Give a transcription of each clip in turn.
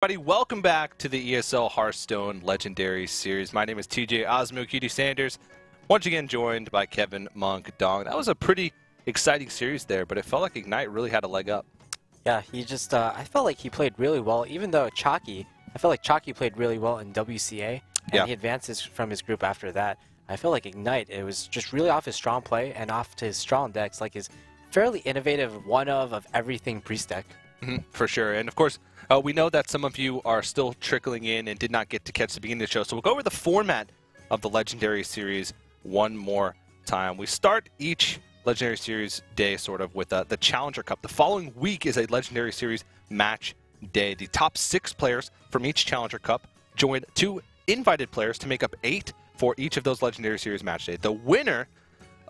Everybody, welcome back to the ESL Hearthstone Legendary Series. My name is TJ Osmo Sanders, once again joined by Kevin Monk Dong. That was a pretty exciting series there, but it felt like Ignite really had a leg up. Yeah, he just, I felt like he played really well, even though Chalky, I felt like Chalky played really well in WCA, and he advances from his group after that. I feel like Ignite, it was just really off his strong play and off to his strong decks, like his fairly innovative one of everything priest deck. For sure, and of course, we know that some of you are still trickling in and did not get to catch the beginning of the show, so we'll go over the format of the Legendary Series one more time. We start each Legendary Series day sort of with the Challenger Cup. The following week is a Legendary Series match day. The top 6 players from each Challenger Cup join 2 invited players to make up 8 for each of those Legendary Series match day. The winner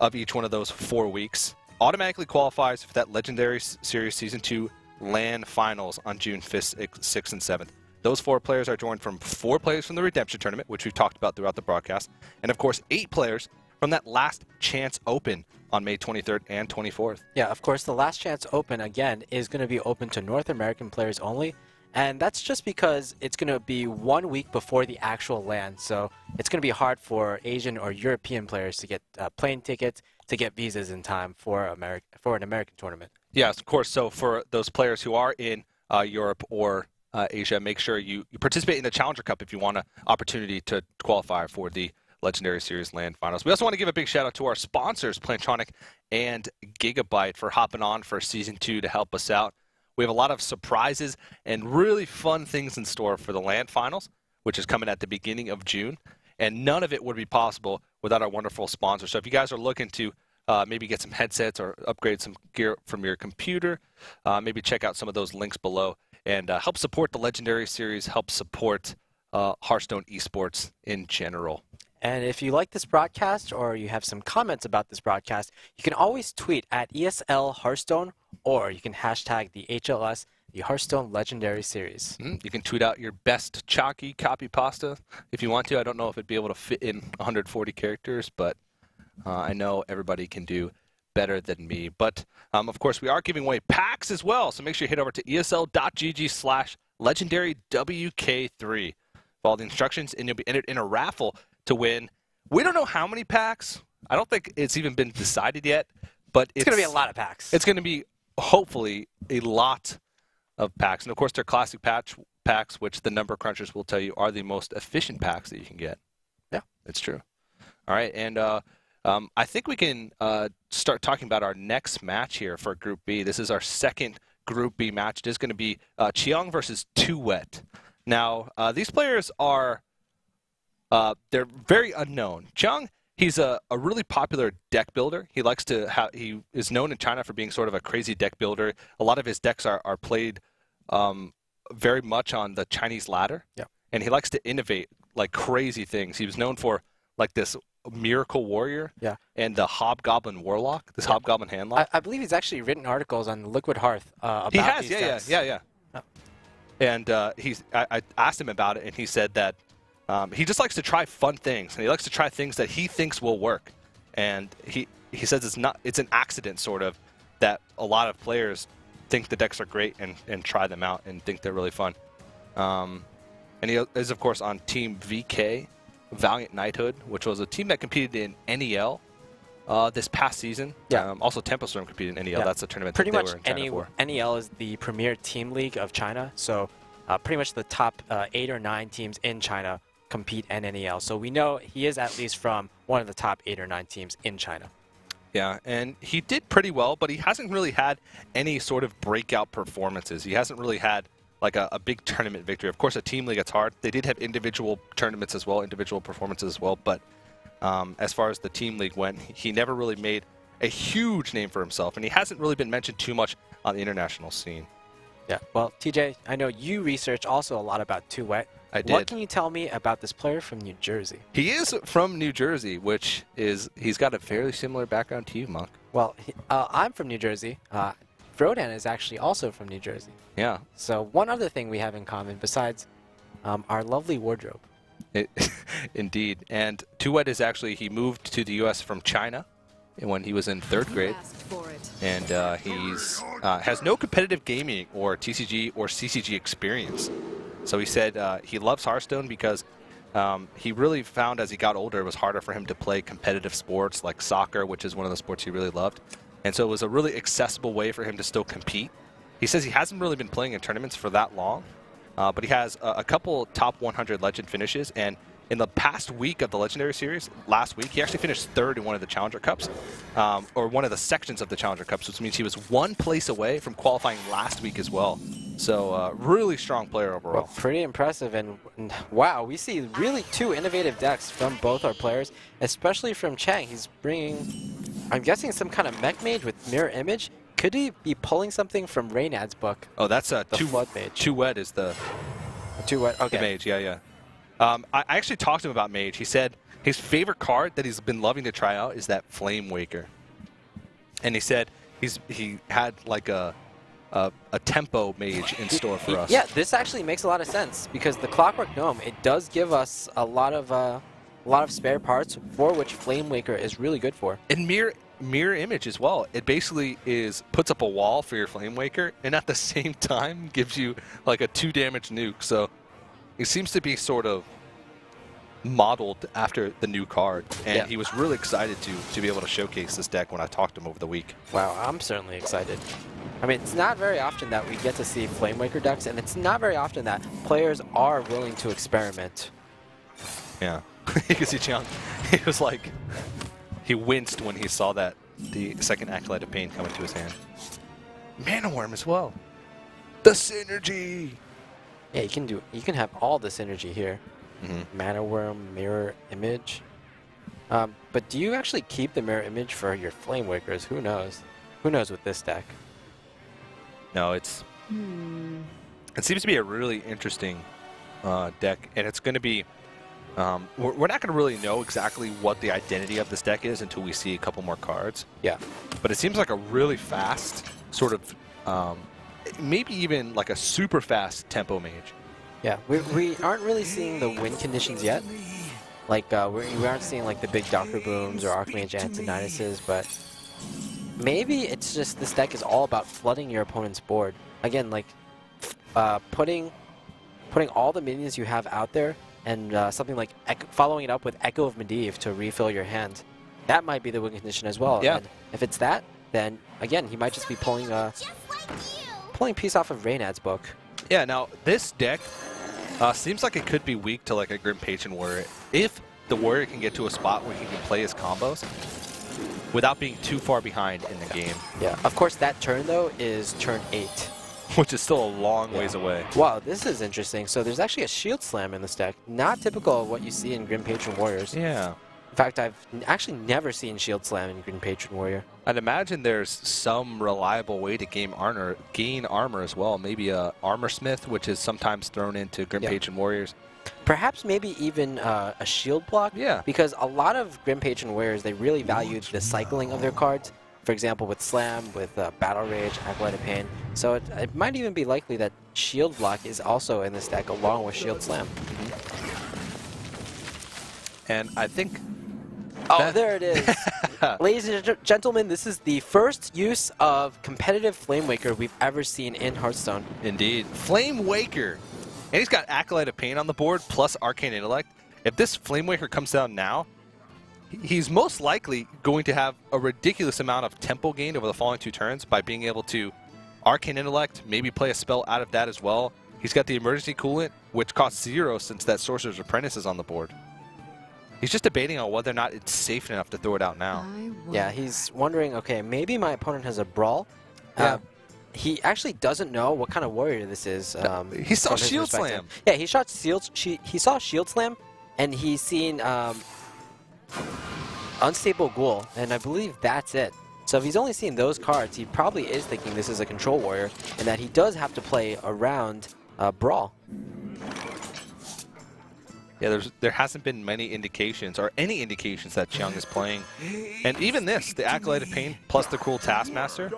of each one of those 4 weeks automatically qualifies for that Legendary Series Season 2 LAN Finals on June 5th, 6th, and 7th. Those 4 players are joined from 4 players from the Redemption Tournament, which we've talked about throughout the broadcast, and of course 8 players from that Last Chance Open on May 23rd and 24th. Yeah, of course, the Last Chance Open, again, is going to be open to North American players only, and that's just because it's going to be 1 week before the actual LAN, so it's going to be hard for Asian or European players to get plane tickets, to get visas in time for an American tournament. Yes, of course. So for those players who are in Europe or Asia, make sure you participate in the Challenger Cup if you want an opportunity to qualify for the Legendary Series LAN Finals. We also want to give a big shout out to our sponsors, Plantronic and Gigabyte, for hopping on for Season 2 to help us out. We have a lot of surprises and really fun things in store for the LAN Finals, which is coming at the beginning of June. And none of it would be possible without our wonderful sponsors. So if you guys are looking to maybe get some headsets or upgrade some gear from your computer, maybe check out some of those links below and help support the Legendary Series, help support Hearthstone esports in general. And if you like this broadcast or you have some comments about this broadcast, you can always tweet at ESL Hearthstone, or you can hashtag the HLS, the Hearthstone Legendary Series. You can tweet out your best Chalky copy pasta if you want to. I don't know if it'd be able to fit in 140 characters, but I know everybody can do better than me. But, of course, we are giving away packs as well, so make sure you head over to esl.gg/legendarywk3. Follow the instructions, and you'll be entered in a raffle to win. We don't know how many packs. I don't think it's even been decided yet, but it's going to be a lot of packs. It's going to be, hopefully, a lot of packs. And, of course, they're classic packs, which the number crunchers will tell you are the most efficient packs that you can get. Yeah, it's true. All right, and I think we can start talking about our next match here for Group B. This is our second Group B match. It is going to be Chiang versus TooWet. Now, these players are they're very unknown. Chiang, he's a really popular deck builder. He likes to he is known in China for being sort of a crazy deck builder. A lot of his decks are played very much on the Chinese ladder. Yeah. And he likes to innovate like crazy things. He was known for like this Miracle Warrior, and the Hobgoblin Warlock, this Hobgoblin Handlock. I believe he's actually written articles on Liquid Hearth about these decks. Yeah. Oh. And I asked him about it, and he said that he just likes to try fun things, and he likes to try things that he thinks will work. And he says it's an accident sort of that a lot of players think the decks are great and try them out and think they're really fun. And he is of course on Team VK. Valiant Knighthood, which was a team that competed in NEL this past season. Yeah. Also, Templestorm competed in NEL. Yeah. That's a tournament pretty that much they were in China for. NEL is the premier team league of China, so pretty much the top 8 or 9 teams in China compete in NEL. So we know he is at least from one of the top 8 or 9 teams in China. Yeah, and he did pretty well, but he hasn't really had any sort of breakout performances. He hasn't really had like a big tournament victory. Of course, a team league, it's hard. They did have individual tournaments as well, individual performances as well, but as far as the team league went, he never really made a huge name for himself, and he hasn't really been mentioned too much on the international scene. Yeah, well, TJ, I know you research also a lot about TooWet. I did. What can you tell me about this player from New Jersey? He is from New Jersey, which is, he's got a fairly similar background to you, Monk. Well, I'm from New Jersey. Frodan is actually also from New Jersey. Yeah. So one other thing we have in common besides our lovely wardrobe. Indeed. And TooWet is actually, he moved to the U.S. from China when he was in 3rd grade. And he's has no competitive gaming or TCG or CCG experience. So he said he loves Hearthstone because he really found as he got older it was harder for him to play competitive sports like soccer, which is one of the sports he really loved. And so it was a really accessible way for him to still compete. He says he hasn't really been playing in tournaments for that long, but he has a couple top 100 Legend finishes. And in the past week of the Legendary Series, last week, he actually finished third in one of the Challenger Cups, or one of the sections of the Challenger Cups, which means he was one place away from qualifying last week as well. So really strong player overall. Well, pretty impressive, and wow, we see really two innovative decks from both our players, especially from Chiang. He's bringing, I'm guessing, some kind of mech mage with mirror image. Could he be pulling something from Reynad's book? Oh, that's the flood mage. TooWet is the TooWet, okay. the mage, yeah. I actually talked to him about mage. He said his favorite card that he's been loving to try out is that Flame Waker. And he said he had like a tempo mage in store for us. Yeah, this actually makes a lot of sense because the Clockwork Gnome, it does give us a lot of spare parts for which Flame Waker is really good for. And mirror image as well. It basically puts up a wall for your Flame Waker and at the same time gives you like a 2 damage nuke. So it seems to be sort of modeled after the new card, and he was really excited to be able to showcase this deck when I talked to him over the week. Wow, I'm certainly excited. I mean, it's not very often that we get to see Flame Waker decks, and it's not very often that players are willing to experiment. Yeah, you can see Chiang. He was like, he winced when he saw that the second Acolyte of Pain come into his hand. Mana Worm as well. The synergy. Yeah, you can have all this synergy here. Mana Worm, Mirror Image. But do you actually keep the Mirror Image for your Flame Wakers? Who knows? Who knows with this deck? No, it seems to be a really interesting deck, and it's going to be. We're not going to really know exactly what the identity of this deck is until we see a couple more cards. Yeah. But it seems like a really fast, sort of, maybe even like a super fast tempo mage. Yeah, we aren't really seeing the win conditions yet. Like, we aren't seeing like the big Doctor Booms or Archmage Antoninuses, but maybe it's just this deck is all about flooding your opponent's board. Again, like putting all the minions you have out there and something like following it up with Echo of Medivh to refill your hand. That might be the win condition as well. Yeah. And if it's that, then again, he might just be pulling piece off of Reynad's book. Yeah, now this deck seems like it could be weak to like a Grim Patron Warrior. If the Warrior can get to a spot where he can play his combos without being too far behind in the game. Yeah, of course that turn though is turn 8. Which is still a long ways away. Wow, this is interesting. So there's actually a Shield Slam in this deck. Not typical of what you see in Grim Patron Warriors. Yeah. In fact, I've actually never seen Shield Slam in Grim Patron Warrior. I'd imagine there's some reliable way to gain armor as well. Maybe a Armor Smith, which is sometimes thrown into Grim Patron Warriors. Perhaps maybe even a shield block. Yeah. Because a lot of Grim Patron Warriors, they really value the cycling of their cards. For example, with Slam, with Battle Rage, Acolyte of Pain. So it might even be likely that Shield Block is also in this deck along with Shield Slam. And I think... Oh, there it is. Ladies and gentlemen, this is the first use of competitive Flame Waker we've ever seen in Hearthstone. Indeed. Flame Waker. And he's got Acolyte of Pain on the board, plus Arcane Intellect. If this Flame Waker comes down now, he's most likely going to have a ridiculous amount of tempo gain over the following 2 turns by being able to Arcane Intellect, maybe play a spell out of that as well. He's got the Emergency Coolant, which costs 0 since that Sorcerer's Apprentice is on the board. He's just debating on whether or not it's safe enough to throw it out now. Yeah, he's wondering, okay, maybe my opponent has a Brawl. He actually doesn't know what kind of warrior this is. He saw Shield Slam. Yeah, he saw Shield Slam, and he's seen Unstable Ghoul, and I believe that's it. So if he's only seen those cards, he probably is thinking this is a control warrior, and that he does have to play around Brawl. Yeah, there hasn't been many indications, or any indications, that Chiang is playing. And even this, the Acolyte of Pain plus the Cruel Taskmaster.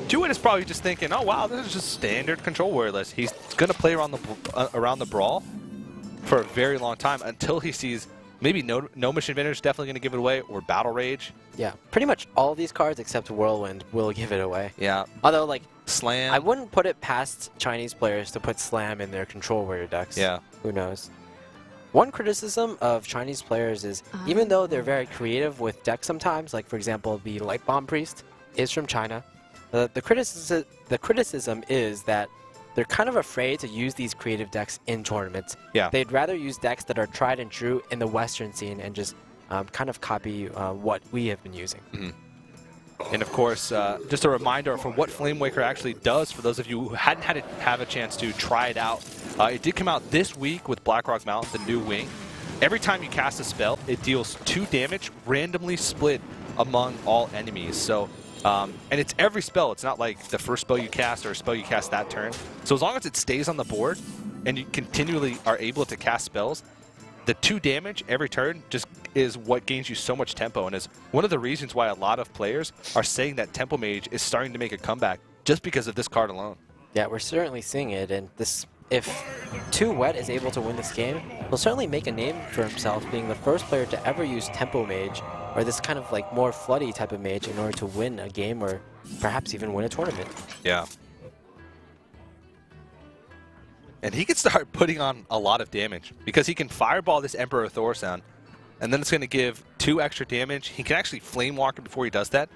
TooWet is probably just thinking, oh wow, this is just standard control warrior list. He's going to play around the Brawl for a very long time until he sees maybe no Mission Inventor is definitely going to give it away, or Battle Rage. Yeah, pretty much all these cards except Whirlwind will give it away. Yeah. Although, like, Slam. I wouldn't put it past Chinese players to put Slam in their control warrior decks. Yeah. Who knows? One criticism of Chinese players is, even though they're very creative with decks sometimes, like for example the Light Bomb Priest is from China, the criticism is that they're kind of afraid to use these creative decks in tournaments. Yeah. They'd rather use decks that are tried and true in the Western scene and just kind of copy what we have been using. And of course, just a reminder for what Flamewaker actually does for those of you who hadn't have a chance to try it out. It did come out this week with Blackrock Mountain, the new wing. Every time you cast a spell, it deals 2 damage, randomly split among all enemies. So, and it's every spell. It's not like the first spell you cast or a spell you cast that turn. So as long as it stays on the board and you continually are able to cast spells, the 2 damage every turn just is what gains you so much tempo, and is one of the reasons why a lot of players are saying that Tempo Mage is starting to make a comeback just because of this card alone. Yeah, we're certainly seeing it, and if TooWet is able to win this game, he'll certainly make a name for himself, being the first player to ever use Tempo Mage, or this kind of like more floody type of mage, in order to win a game or perhaps even win a tournament. Yeah. And he can start putting on a lot of damage because he can fireball this Emperor Thorsound, and then it's going to give 2 extra damage. He can actually Flame Walker before he does that.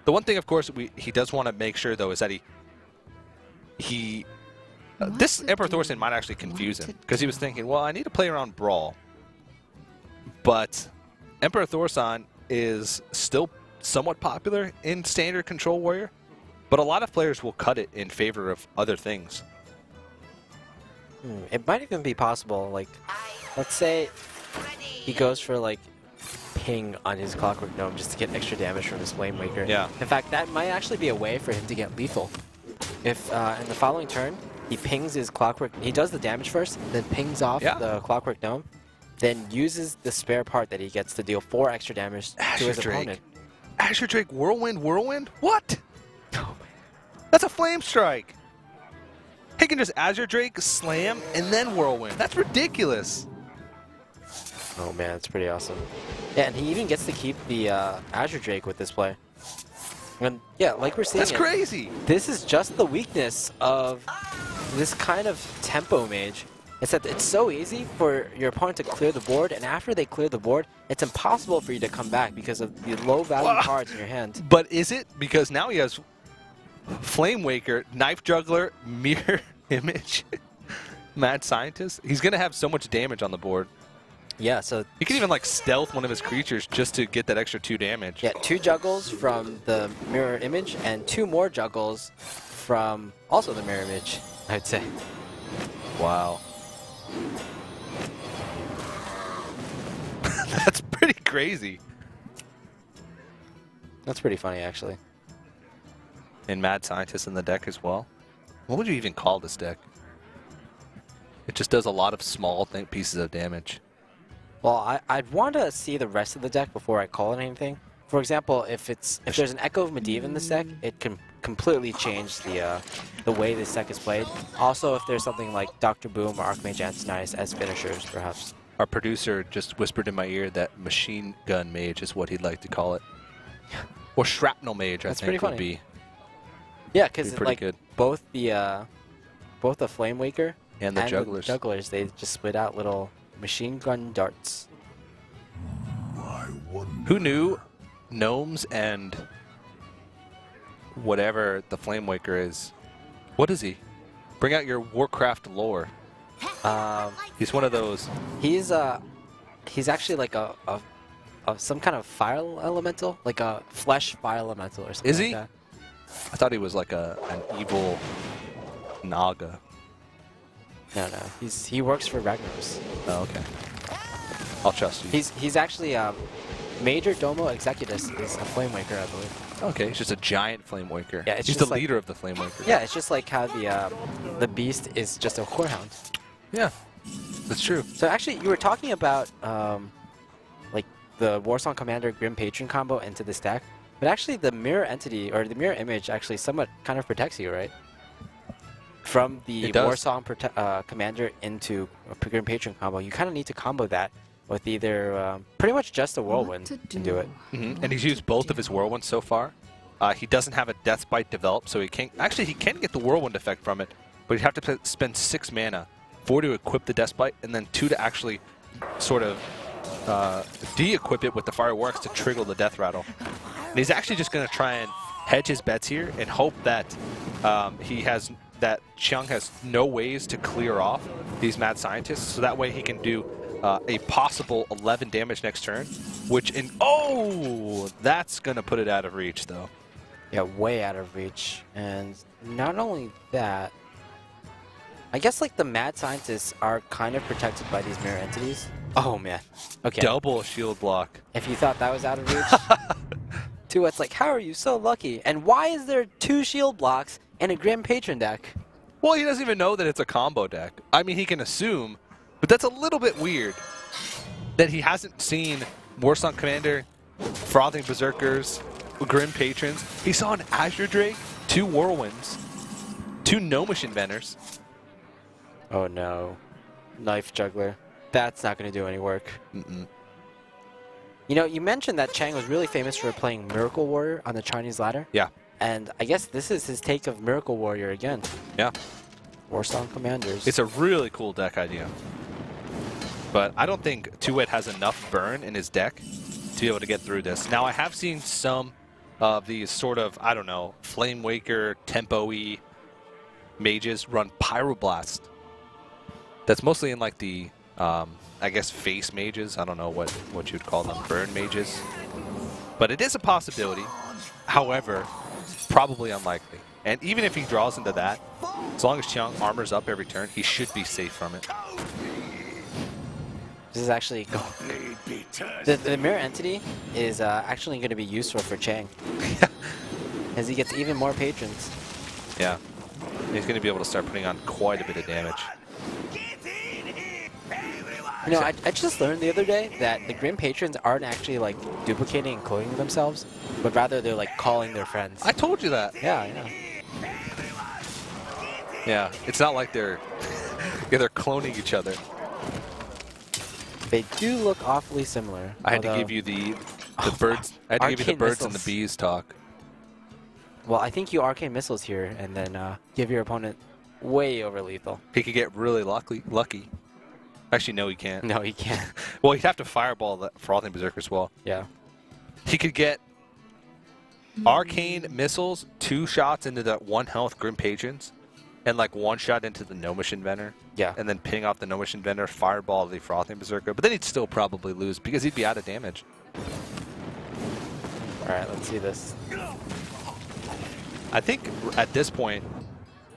The one thing, of course, he does want to make sure, though, is that this Emperor Thorsound might actually confuse him because he was thinking, well, I need to play around Brawl. But Emperor Thorsound is still somewhat popular in standard Control Warrior, but a lot of players will cut it in favor of other things. It might even be possible, like, let's say he goes for, like, ping on his Clockwork Gnome just to get extra damage from his Flamewaker. Yeah. In fact, that might actually be a way for him to get lethal. If, in the following turn, he pings his Clockwork, he does the damage first, then pings off the Clockwork Gnome, then uses the spare part that he gets to deal 4 extra damage to his opponent. Azure Drake Whirlwind? What? Oh, man. That's a Flame Strike! He can just Azure Drake, Slam, and then Whirlwind. That's ridiculous. Oh man, it's pretty awesome. Yeah, and he even gets to keep the Azure Drake with this play. And yeah, like we're seeing, that's crazy. This is just the weakness of this kind of Tempo Mage. It's that it's so easy for your opponent to clear the board, and after they clear the board, it's impossible for you to come back because of the low value cards in your hand. But is it? Because now he has Flamewaker, Knife Juggler, Mirror Image, Mad Scientist. He's going to have so much damage on the board. Yeah, so he can even like stealth one of his creatures just to get that extra 2 damage. Yeah, 2 juggles from the Mirror Image and 2 more juggles from also the Mirror Image, I'd say. Wow. That's pretty crazy. That's pretty funny, actually. And Mad Scientist in the deck as well. What would you even call this deck? It just does a lot of small pieces of damage. Well, I'd want to see the rest of the deck before I call it anything. For example, if there's an Echo of Medivh in this deck, it can completely change the way this deck is played. Also, if there's something like Dr. Boom or Archmage Antonius as finishers, perhaps. Our producer just whispered in my ear that Machine Gun Mage is what he'd like to call it. Or Shrapnel Mage, I think would be. Yeah, because like good. both the Flamewaker and the Jugglers, they just spit out little machine gun darts. Who knew gnomes and whatever the Flamewaker is? What is he? Bring out your Warcraft lore. He's one of those. He's actually like a some kind of fire elemental, like a flesh fire elemental or something. Is he? Like that. I thought he was like an evil Naga. No, he works for Ragnaros. Oh, okay. I'll trust you. He's actually Major Domo Executus is a Flamewaker, I believe. Okay, he's just a giant Flamewaker. Yeah, he's the leader of the Flamewaker. Yeah, it's just like how the beast is just a Corehound. Yeah, that's true. So actually, you were talking about like the Warsong Commander Grim Patron combo into this deck, but actually the mirror entity or the mirror image actually somewhat kind of protects you, right? From the Warsong Commander into a Grim Patron combo, you kind of need to combo that with either pretty much just a Whirlwind to do it. And he's used both of his Whirlwinds so far. He doesn't have a Death Bite developed, so he can't. Actually, he can get the Whirlwind effect from it, but he'd have to spend 6 mana, 4 to equip the Death Bite, and then 2 to actually sort of de-equip it with the Fireworks to trigger the Death Rattle. And he's actually just going to try and hedge his bets here and hope that Chiang has no ways to clear off these Mad Scientists, so that way he can do a possible 11 damage next turn, that's going to put it out of reach, though. Yeah, way out of reach. And not only that, I guess like the Mad Scientists are kind of protected by these mirror entities. Oh man. Okay. Double shield block. If you thought that was out of reach, TooWet's like, how are you so lucky? And why is there 2 shield blocks in a Grim Patron deck? Well, he doesn't even know that it's a combo deck. I mean, he can assume, but that's a little bit weird that he hasn't seen Warsong Commander, Frothing Berserkers, Grim Patrons. He saw an Azure Drake, 2 Whirlwinds, 2 Gnomish Inventors. Oh no. Knife Juggler. That's not going to do any work. Mm-mm. You know, you mentioned that Chiang was really famous for playing Miracle Warrior on the Chinese ladder. Yeah. And I guess this is his take of Miracle Warrior again. Yeah. Warsong Commanders. It's a really cool deck idea. But I don't think TooWet has enough burn in his deck to be able to get through this. Now, I have seen some of these sort of, I don't know, Flame Waker, Tempo-y mages run Pyroblast. That's mostly in like the, I guess, face mages. I don't know what you'd call them, burn mages. But it is a possibility. However, probably unlikely. And even if he draws into that, as long as Chiang armors up every turn, he should be safe from it. This is actually... The mirror entity is actually going to be useful for Chiang. As he gets even more patrons. Yeah. He's going to be able to start putting on quite a bit of damage. You know, I just learned the other day that the Grim Patrons aren't actually like duplicating and cloning themselves, but rather they're like calling their friends. I told you that. Yeah, yeah. Yeah, it's not like they're they're cloning each other. They do look awfully similar. I had to give you the birds. I had to give you the birds and the bees talk. Well, I think you Arcane Missiles here, and then give your opponent way over lethal. He could get really lucky. Actually, no, he can't. No, he can't. Well, he'd have to fireball the Frothing Berserker as well. Yeah. He could get Arcane Missiles, 2 shots into the 1 health Grim Patrons, and like 1 shot into the Gnomish Inventor. Yeah. And then pinning off the Gnomish Inventor, fireball the Frothing Berserker. But then he'd still probably lose because he'd be out of damage. Alright, let's see this. I think at this point,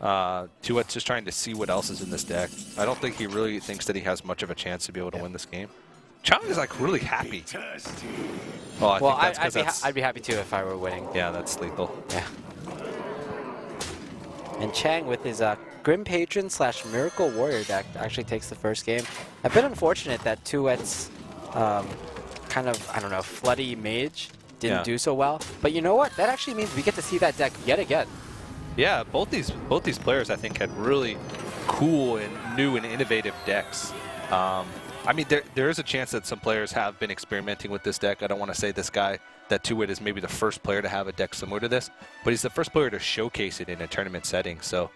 TooWet's just trying to see what else is in this deck. I don't think he really thinks that he has much of a chance to be able to win this game. Chiang is like really happy. Oh, Well, I'd be happy too if I were winning. Yeah, that's lethal. Yeah. And Chiang with his Grim Patron / Miracle Warrior deck actually takes the first game. A bit unfortunate that TooWet's kind of, I don't know, floody mage didn't do so well. But you know what? That actually means we get to see that deck yet again. Yeah, both these players I think had really cool and new and innovative decks. I mean, there is a chance that some players have been experimenting with this deck. I don't want to say this guy, that TooWet is maybe the first player to have a deck similar to this, but he's the first player to showcase it in a tournament setting. So,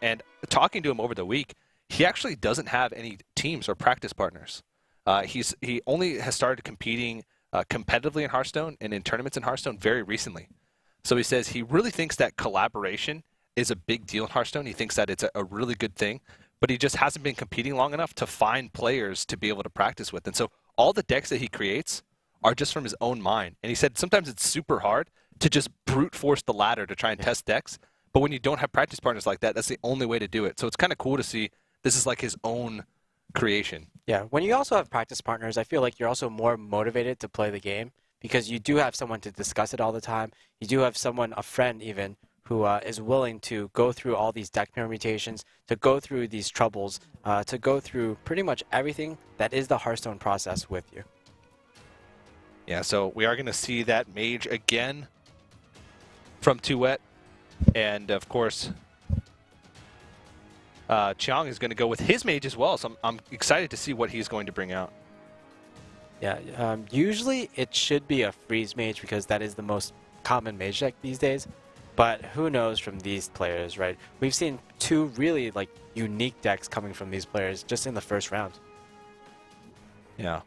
and talking to him over the week, he actually doesn't have any teams or practice partners. He only has started competing competitively in Hearthstone and in tournaments in Hearthstone very recently. So he says he really thinks that collaboration is a big deal in Hearthstone. He thinks that it's a really good thing, but he just hasn't been competing long enough to find players to be able to practice with. And so all the decks that he creates are just from his own mind. And he said sometimes it's super hard to just brute force the ladder to try and test decks. But when you don't have practice partners like that, that's the only way to do it. So it's kind of cool to see this is like his own creation. Yeah, when you also have practice partners, I feel like you're also more motivated to play the game because you do have someone to discuss it all the time. You do have someone, a friend even, who is willing to go through all these deck permutations, to go through these troubles, to go through pretty much everything that is the Hearthstone process with you. Yeah, so we are going to see that mage again from TooWet. And, of course, Chiang is going to go with his mage as well. So I'm excited to see what he's going to bring out. Yeah, usually it should be a freeze mage because that is the most common mage deck these days. But who knows from these players, right? We've seen 2 really like unique decks coming from these players just in the first round. Yeah.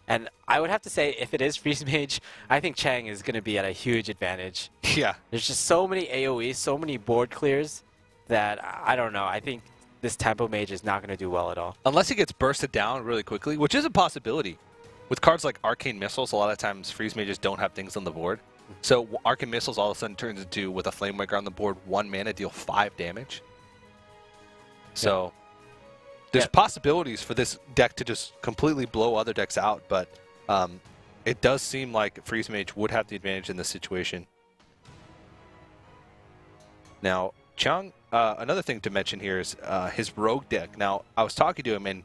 And I would have to say, if it is Freeze Mage, I think Chiang is going to be at a huge advantage. Yeah. There's just so many AoEs, so many board clears that I don't know. I think this Tempo Mage is not going to do well at all. Unless he gets bursted down really quickly, which is a possibility. With cards like Arcane Missiles, a lot of times Freeze Mages don't have things on the board. So Arcane Missiles all of a sudden turns into, with a Flamewaker on the board, 1 mana, deal 5 damage. So there's possibilities for this deck to just completely blow other decks out, but it does seem like Freeze Mage would have the advantage in this situation. Now, Chiang, another thing to mention here is his Rogue deck. Now, I was talking to him, and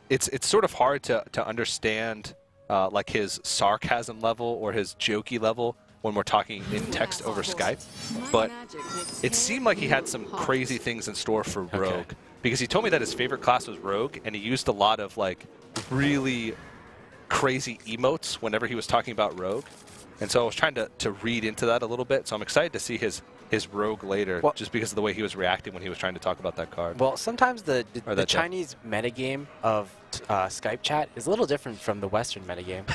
it's sort of hard to understand like his sarcasm level or his jokey level when we're talking in text over Skype, but it seemed like he had some crazy things in store for Rogue, because he told me that his favorite class was Rogue, and he used a lot of like really crazy emotes whenever he was talking about Rogue, and so I was trying to read into that a little bit, so I'm excited to see his Rogue later, just because of the way he was reacting when he was trying to talk about that card. Well, sometimes the Chinese metagame of Skype chat is a little different from the Western metagame.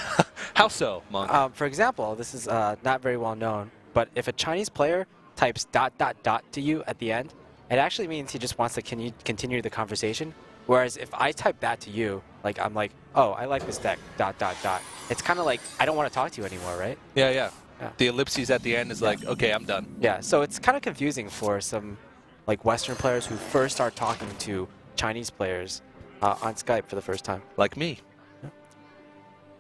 How so, Monk? For example, this is not very well known, but if a Chinese player types ... to you at the end, it actually means he just wants to continue the conversation. Whereas if I type that to you, like I'm like, oh, I like this deck ... It's kind of like I don't want to talk to you anymore, right? Yeah. The ellipses at the end is like, okay, I'm done. Yeah, so it's kind of confusing for some like Western players who first start talking to Chinese players on Skype for the first time. Like me. Yeah.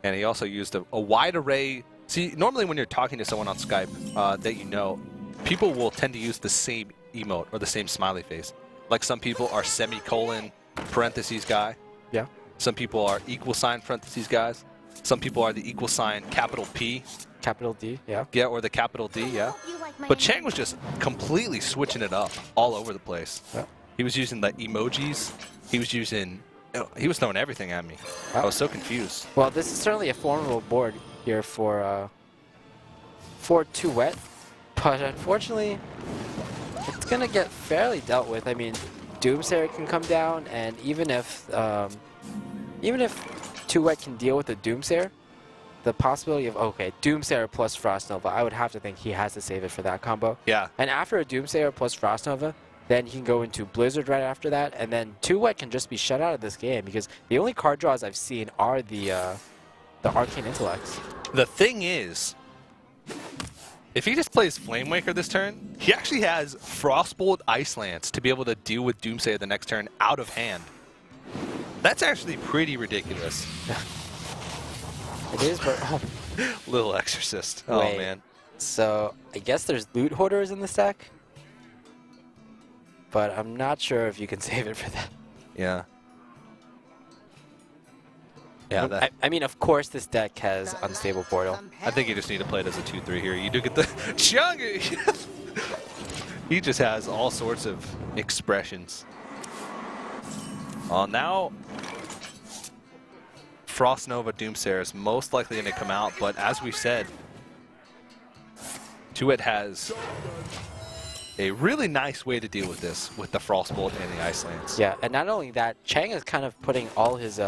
And he also used a wide array. See, normally when you're talking to someone on Skype that you know, people will tend to use the same emote or the same smiley face. Like some people are semicolon parentheses guy. Yeah. Some people are equal sign parentheses guys. Some people are the equal sign capital P. Capital D, yeah. Yeah, or the capital D, yeah. But Chiang was just completely switching it up all over the place. Yeah. He was using the emojis. He was using... he was throwing everything at me. I was so confused. Well, this is certainly a formidable board here for TooWet, but unfortunately, it's going to get fairly dealt with. I mean, Doomsayer can come down, and even if TooWet can deal with the Doomsayer, the possibility of, Doomsayer plus Frost Nova, I would have to think he has to save it for that combo. Yeah. And after a Doomsayer plus Frost Nova, then he can go into Blizzard right after that, and then TooWet can just be shut out of this game, because the only card draws I've seen are the Arcane Intellects. The thing is, if he just plays Flamewaker this turn, he actually has Frostbolt Ice Lance to be able to deal with Doomsayer the next turn out of hand. That's actually pretty ridiculous. It is, but... Little Exorcist. Oh, Wait, man. So, I guess there's Loot Hoarders in this deck? But I'm not sure if you can save it for that. Yeah. Yeah, I mean, of course this deck has Unstable Portal. I think you just need to play it as a 2-3 here. You do get the... Chiang! He just has all sorts of expressions. Now... Frost Nova Doomsayer is most likely going to come out, but as we said, TooWet has a really nice way to deal with this with the Frostbolt and the Ice Lance. Yeah, and not only that, Chiang is kind of putting all his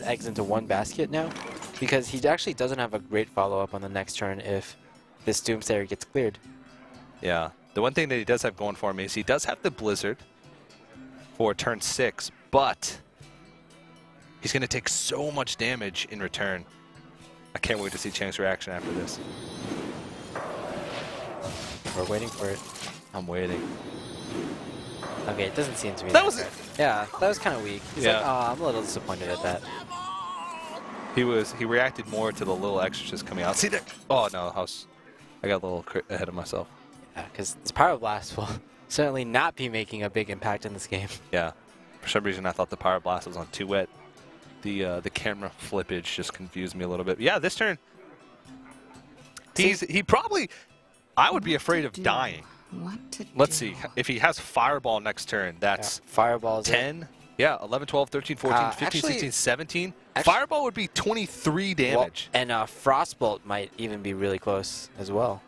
eggs into one basket now, because he actually doesn't have a great follow-up on the next turn if this Doomsayer gets cleared. Yeah, the one thing that he does have going for him is he does have the Blizzard for turn 6, but he's going to take so much damage in return. I can't wait to see Chiang's reaction after this. We're waiting for it. I'm waiting. Okay, it doesn't seem to be That was it. Yeah, that was kind of weak. He's Yeah. like, oh, I'm a little disappointed at that. He reacted more to the little Exorcist coming out. See that? Oh no, I got a little ahead of myself. Yeah, because this Pyroblast will certainly not be making a big impact in this game. Yeah. For some reason, I thought the Pyroblast was on TooWet. The camera flippage just confused me a little bit. Yeah, this turn, he probably... I would be afraid of dying. Let's see. If he has Fireball next turn, that's Fireball's 10. Yeah, 11, 12, 13, 14, 15, actually, 16, 17. actually, Fireball would be 23 damage. Well, and Frostbolt might even be really close as well.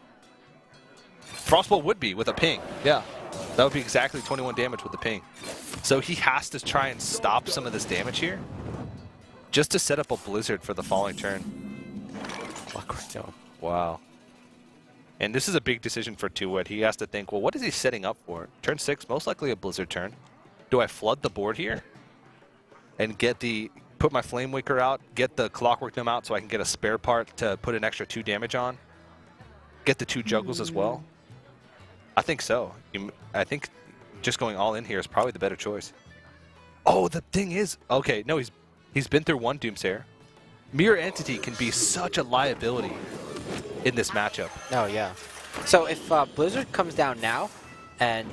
Frostbolt would be with a ping. Yeah, that would be exactly 21 damage with the ping. So he has to try and stop some of this damage here just to set up a Blizzard for the following turn. Wow. And this is a big decision for TooWet. He has to think, well, what is he setting up for? Turn 6, most likely a Blizzard turn. Do I flood the board here and put my Flame Waker out, get the Clockwork Gnome out so I can get a spare part to put an extra 2 damage on? Get the 2 Juggles as well? I think so. I think just going all in here is probably the better choice. Oh, the thing is, okay, no, he's been through 1 Doomsayer. Mirror Entity can be such a liability in this matchup. Oh, yeah. So if Blizzard comes down now, and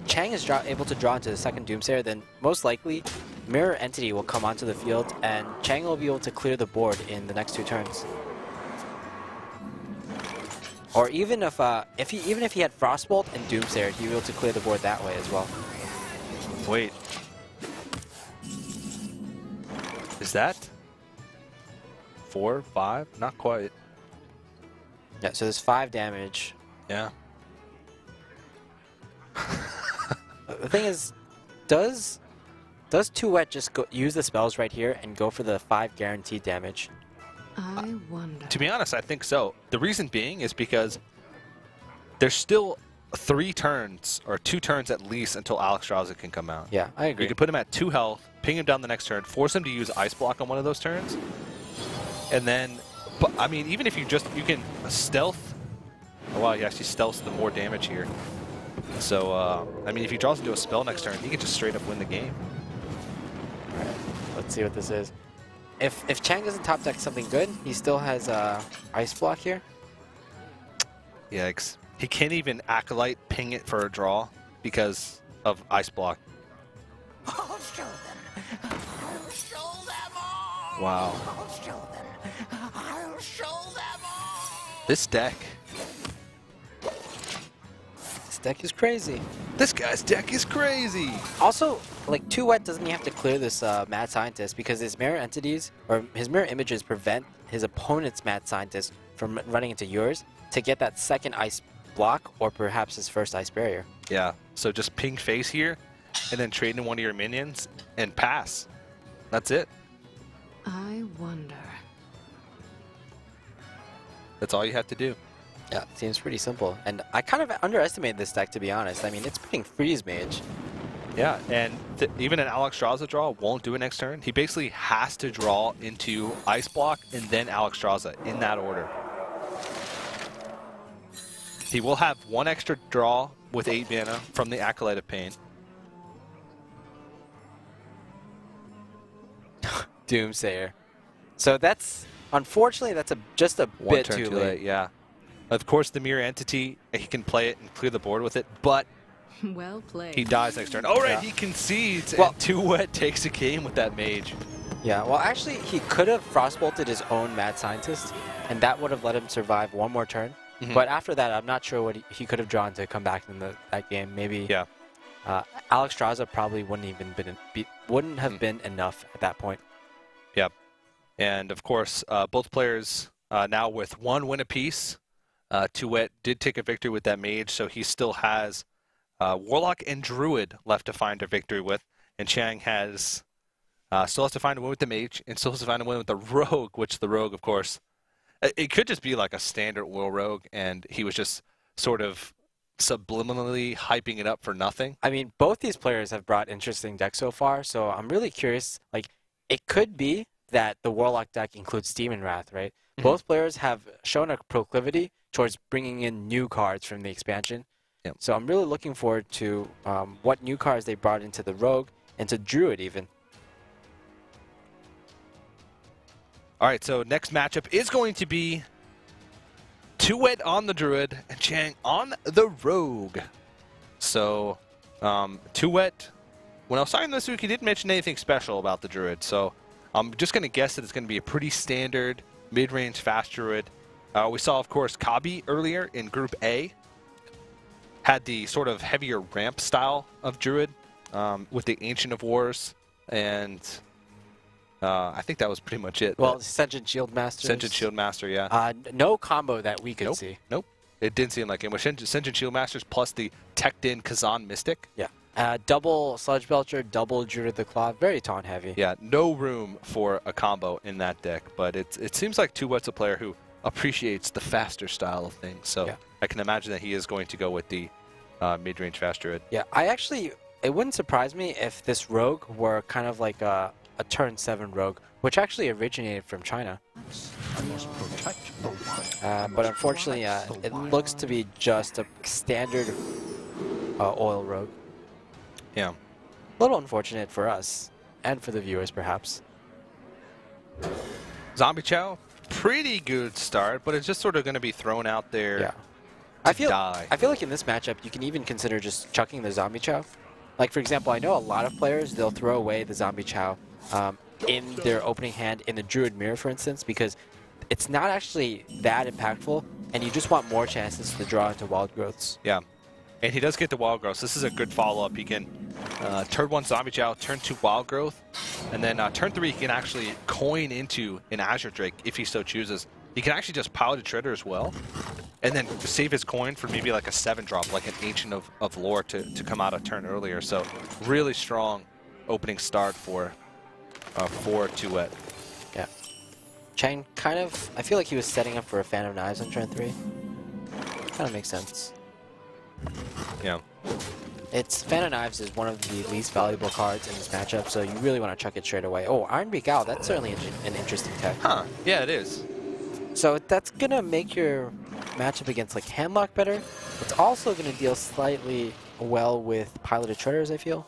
Chiang is able to draw into the second Doomsayer, then most likely Mirror Entity will come onto the field, and Chiang will be able to clear the board in the next 2 turns. Or even if he had Frostbolt and Doomsayer, he'd be able to clear the board that way as well. Wait. Is that 4, 5? Not quite. Yeah, so there's 5 damage. Yeah. The thing is, does TooWet just use the spells right here and go for the 5 guaranteed damage? I wonder. To be honest, I think so. The reason being is because there's still 3 turns, or 2 turns at least, until Alexstrasza can come out. Yeah, I agree. You can put him at 2 health, ping him down the next turn, force him to use Ice Block on one of those turns, and then, but I mean, even if you can stealth. Oh wow, he actually stealths the more damage here. So, I mean, if he draws into a spell next turn, he can just straight up win the game. All right, let's see what this is. If Chiang doesn't top deck something good, he still has Ice Block here. Yikes. He can't even Acolyte ping it for a draw because of Ice Block. I'll show them. I'll show them all. Wow. I'll show them. I'll show them all. This deck. This deck is crazy. This guy's deck is crazy. Also, like, TooWet doesn't have to clear this Mad Scientist because his mirror entities, or his mirror images, prevent his opponent's Mad Scientist from running into yours to get that second Ice Block or perhaps his first Ice Barrier. Yeah, so just ping face here and then trade in one of your minions and pass. That's it. I wonder. That's all you have to do. Yeah, it seems pretty simple. And I kind of underestimated this deck, to be honest. I mean, it's putting Freeze Mage. Yeah, and even an Alexstrasza draw won't do it next turn. He basically has to draw into Ice Block and then Alexstrasza in that order. He will have 1 extra draw with 8 mana from the Acolyte of Pain. Doomsayer. So that's, unfortunately, that's just a bit too late. Yeah. Of course, the Mirror Entity, he can play it and clear the board with it, but Well played. he dies next turn. All right, Yeah. he concedes, Well- and TooWet takes a game with that Mage. Yeah, well, actually, he could have Frostbolted his own Mad Scientist, and that would have let him survive 1 more turn. Mhm. But after that, I'm not sure what he could have drawn to come back in that game. Maybe Yeah. Alexstrasza probably wouldn't have been enough at that point. Yep. And of course, both players now with 1 win apiece. TooWet did take a victory with that Mage, so he still has Warlock and Druid left to find a victory with. And Chiang has still has to find a win with the Mage, and still has to find a win with the Rogue, which the Rogue, of course, it could just be like a standard Will Rogue, and he was just sort of subliminally hyping it up for nothing. I mean, both these players have brought interesting decks so far, so I'm really curious. Like, it could be that the Warlock deck includes Demon Wrath, right? Mhm. Both players have shown a proclivity towards bringing in new cards from the expansion. Yep. So I'm really looking forward to what new cards they brought into the Rogue and to Druid even. All right, so next matchup is going to be TooWet on the Druid and Chiang on the Rogue. So TooWet, when I was talking this week, he didn't mention anything special about the Druid. So I'm just going to guess that it's going to be a pretty standard mid-range fast Druid. We saw, of course, Kabi earlier in Group A. Had the sort of heavier ramp style of Druid with the Ancient of Wars and I think that was pretty much it. Well, Sentient Shield Master. Sentient Shield Master, yeah. No combo that we could see. Nope. It didn't seem like it. With Sentient Shield Masters plus the teched-in Kazan Mystic. Yeah. Double Sludge Belcher, double Druid of the Claw, very taunt heavy. Yeah, no room for a combo in that deck, but it seems like TooWet's a player who appreciates the faster style of things, so yeah. I can imagine that he is going to go with the mid-range fast Druid. Yeah, it wouldn't surprise me if this rogue were kind of like a turn 7 rogue, which actually originated from China. But unfortunately, it looks to be just a standard oil rogue. Yeah. A little unfortunate for us, and for the viewers, perhaps. Zombie Chow, pretty good start, but it's just sort of going to be thrown out there to I feel like in this matchup, you can even consider just chucking the Zombie Chow. Like, for example, I know a lot of players, they'll throw away the Zombie Chow in their opening hand in the Druid Mirror, for instance, because it's not actually that impactful, and you just want more chances to draw into Wild Growths. Yeah. And he does get the Wild Growth. This is a good follow-up. He can turn 1 Zombie Chow, turn 2 Wild Growth, and then turn 3 he can actually coin into an Azure Drake if he so chooses. He can actually just Piloted Shredder as well, and then save his coin for maybe like a 7-drop, like an Ancient of Lore to come out a turn earlier. So really strong opening start for TooWet. Yeah. Chiang kind of, I feel like he was setting up for a Fan of Knives on turn 3. Kind of makes sense. Yeah. Fan of Knives is one of the least valuable cards in this matchup, so you really want to chuck it straight away. Oh, Iron Beak Owl, that's certainly an interesting tech. Huh. Yeah, it is. So that's going to make your matchup against like Handlock better. It's also going to deal slightly well with Piloted Shredders, I feel.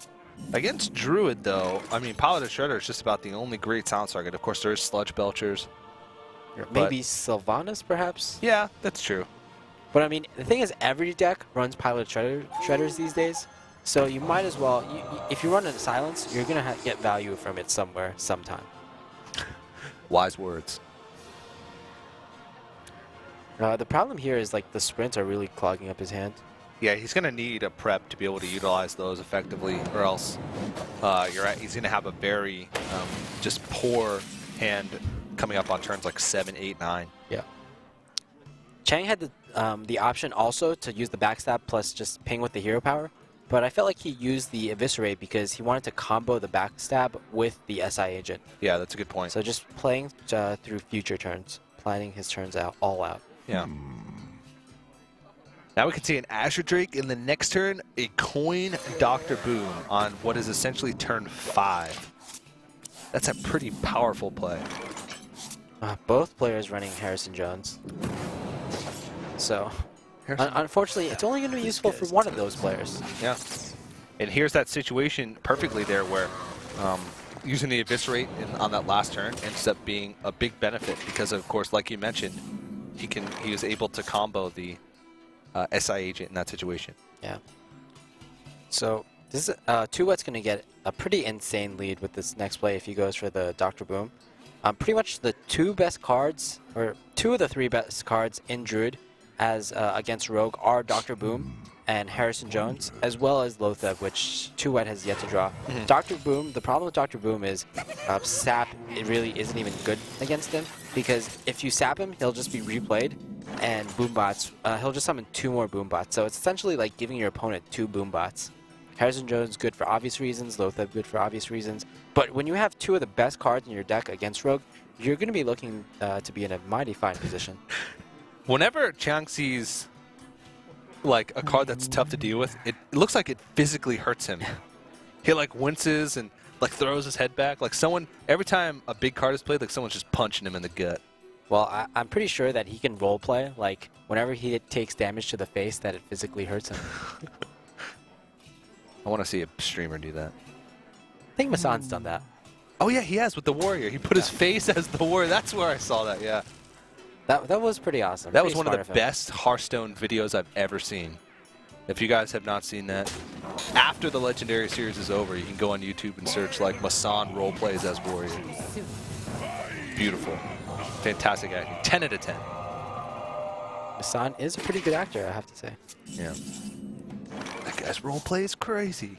Against Druid, though, I mean, Piloted Shredder is just about the only great sound target. Of course, there is Sludge Belchers. Maybe Sylvanas, perhaps? Yeah, that's true. But I mean, the thing is, every deck runs Piloted Shredders these days. So you might as well, if you run in Silence, you're going to get value from it somewhere, sometime. Wise words. The problem here is like the sprints are really clogging up his hand. Yeah, he's going to need a prep to be able to utilize those effectively, or else he's going to have a very just poor hand coming up on turns like 7, 8, 9. Yeah. Chiang had the option also to use the backstab plus just ping with the hero power, but I felt like he used the Eviscerate because he wanted to combo the backstab with the SI agent. Yeah, that's a good point. So just playing through future turns, planning his turns out all out. Yeah. Now we can see an Azure Drake in the next turn, a coin Dr. Boom on what is essentially turn 5. That's a pretty powerful play. Both players running Harrison Jones. So, unfortunately, it's only going to be useful for one of those players. Yeah. And here's that situation perfectly there where using the Eviscerate on that last turn ends up being a big benefit because, of course, like you mentioned, he was able to combo the SI agent in that situation. Yeah. So this is TooWet's going to get a pretty insane lead with this next play if he goes for the Dr. Boom. Pretty much the 2 best cards, or 2 of the 3 best cards in Druid as against Rogue are Dr. Boom and Harrison Jones, as well as Lotheb, which TooWet has yet to draw. Dr. Boom, the problem with Dr. Boom is sap, it really isn't even good against him, because if you sap him, he'll just be replayed, and Boombots, he'll just summon 2 more Boombots. So it's essentially like giving your opponent 2 Boombots. Harrison Jones good for obvious reasons, Lotheb good for obvious reasons, but when you have 2 of the best cards in your deck against Rogue, you're going to be looking to be in a mighty fine position. Whenever Chiang sees like a card that's tough to deal with, it looks like it physically hurts him. He like winces and like throws his head back. Like someone, every time a big card is played, like someone's just punching him in the gut. Well, I'm pretty sure that he can roleplay, like whenever he takes damage to the face, that it physically hurts him. I want to see a streamer do that. I think Masan's done that. Oh yeah, he has with the warrior. He put his face as the warrior. That's where I saw that, yeah. That was pretty awesome. That was one of the best Hearthstone videos I've ever seen. If you guys have not seen that, after the Legendary Series is over, you can go on YouTube and search like Masan roleplays as warrior. Beautiful. Fantastic acting. 10 out of 10. Masan is a pretty good actor, I have to say. Yeah. That guy's roleplay is crazy.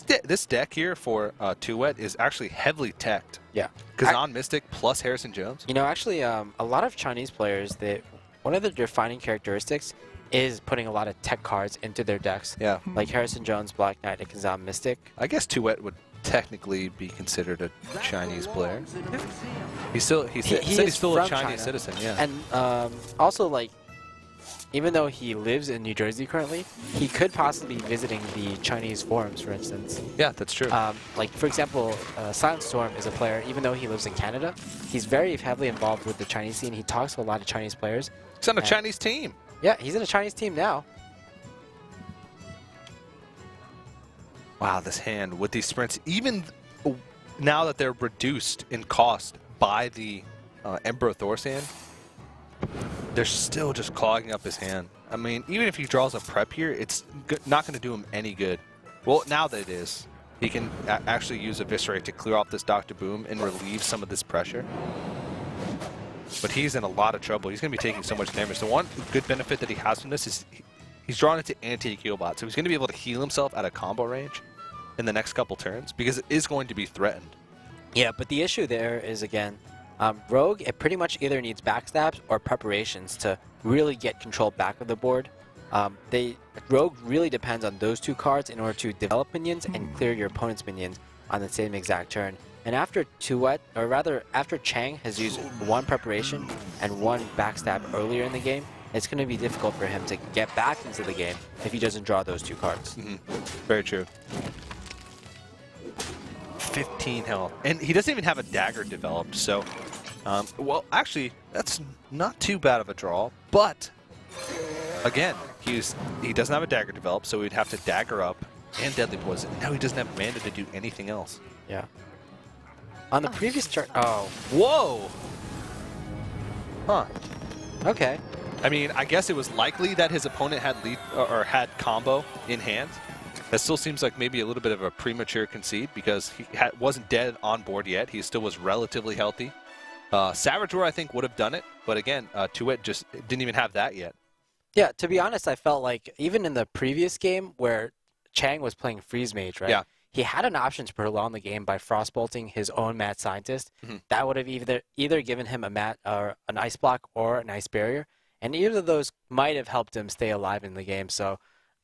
This deck here for TooWet is actually heavily teched. Yeah. Kazan Mystic plus Harrison Jones. You know, actually, a lot of Chinese players, one of the defining characteristics is putting a lot of tech cards into their decks. Yeah. Like Harrison Jones, Black Knight, and Kazan Mystic. I guess TooWet would technically be considered a Chinese player. He said he's still a Chinese citizen. Yeah. And also, like, even though he lives in New Jersey currently, he could possibly be visiting the Chinese forums, for instance. Yeah, that's true. Like, for example, Silent Storm is a player, even though he lives in Canada, he's very heavily involved with the Chinese scene. He talks to a lot of Chinese players. He's on a Chinese team. Yeah, he's in a Chinese team now. Wow, this hand with these sprints, even now that they're reduced in cost by the Emperor Thor's hand, they're still just clogging up his hand. I mean, even if he draws a prep here, it's not going to do him any good. Well, now that it is, he can actually use Eviscerate to clear off this Dr. Boom and relieve some of this pressure. But he's in a lot of trouble. He's going to be taking so much damage. The one good benefit that he has from this is he's drawn into anti-heal bot, so he's going to be able to heal himself out of combo range in the next couple turns because it is going to be threatened. Yeah, but the issue there is, again, Rogue, it pretty much either needs backstabs or preparations to really get control back of the board. Rogue really depends on those two cards in order to develop minions and clear your opponent's minions on the same exact turn. And after TooWet, or rather after Chiang has used one preparation and one backstab earlier in the game, it's going to be difficult for him to get back into the game if he doesn't draw those two cards. Very true. 15 health. And he doesn't even have a dagger developed, so... well, actually, that's not too bad of a draw, but... Again, he doesn't have a dagger developed, so he'd have to dagger up and Deadly Poison. Now he doesn't have mana to do anything else. Yeah. On the previous turn... Oh. Whoa! Huh. Okay. I mean, I guess it was likely that his opponent had lead or had combo in hand. That still seems like maybe a little bit of a premature concede because he wasn't dead on board yet. He still was relatively healthy. Savage Roar, I think, would have done it, but again, TooWet just didn't even have that yet. Yeah, to be honest, I felt like even in the previous game where Chiang was playing Freeze Mage, right? Yeah. He had an option to prolong the game by frostbolting his own Mad Scientist. That would have either given him an Ice Block or an Ice Barrier, and either of those might have helped him stay alive in the game. So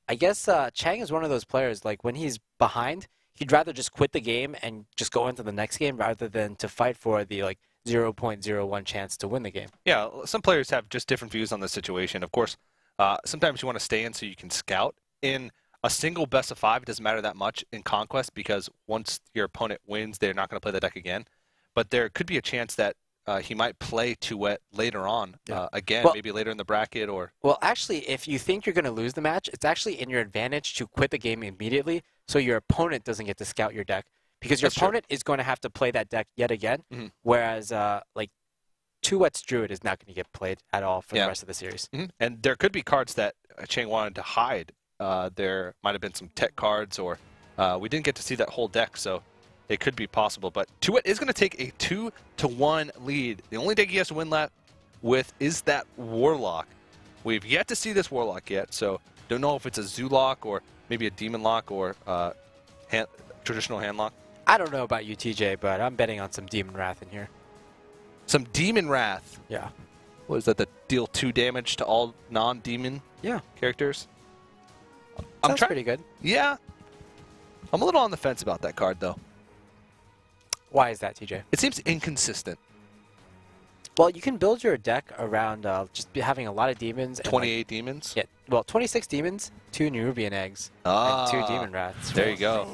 I guess Chiang is one of those players, like when he's behind, he'd rather just quit the game and just go into the next game rather than to fight for the 0.01 chance to win the game. Yeah, some players have just different views on the situation. Of course, sometimes you want to stay in so you can scout. In a single best of 5, it doesn't matter that much in Conquest because once your opponent wins, they're not going to play the deck again. But there could be a chance that he might play TooWet later on, again, well, maybe later in the bracket or... Well, actually, if you think you're going to lose the match, it's actually in your advantage to quit the game immediately so your opponent doesn't get to scout your deck. Because your opponent is going to have to play that deck yet again, whereas TooWet's Druid is not going to get played at all for the rest of the series. And there could be cards that Chiang wanted to hide. There might have been some tech cards, or we didn't get to see that whole deck, so it could be possible. But TooWet is going to take a 2-1 lead. The only deck he has to win that with is that Warlock. We've yet to see this Warlock yet, so don't know if it's a Zoo Lock or maybe a Demon Lock or traditional Hand Lock. I don't know about you, TJ, but I'm betting on some Demon Wrath in here. Some Demon Wrath? Yeah. What is that, the deal 2 damage to all non-demon characters? Sounds pretty good. Yeah. I'm a little on the fence about that card, though. Why is that, TJ? It seems inconsistent. Well, you can build your deck around just having a lot of demons. 28 demons? Yeah, well, 26 demons, 2 Nerubian eggs, and 2 Demon Wraths. There you go.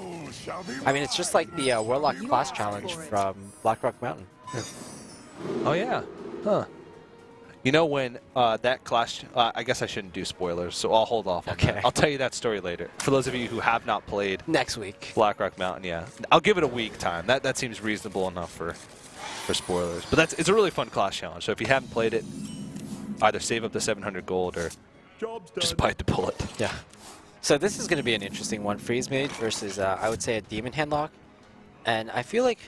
I mean, it's just like the Warlock class challenge from Blackrock Mountain. Oh, yeah. Huh. You know when that class... I guess I shouldn't do spoilers, so I'll hold off on that. I'll tell you that story later. For those of you who have not played... Next week. Blackrock Mountain, yeah. I'll give it a week time. That seems reasonable enough for spoilers. But it's a really fun class challenge, so if you haven't played it, either save up the 700 gold or just bite the bullet. Yeah. So this is going to be an interesting one. Freeze Mage versus, I would say, a Demon Handlock. And I feel like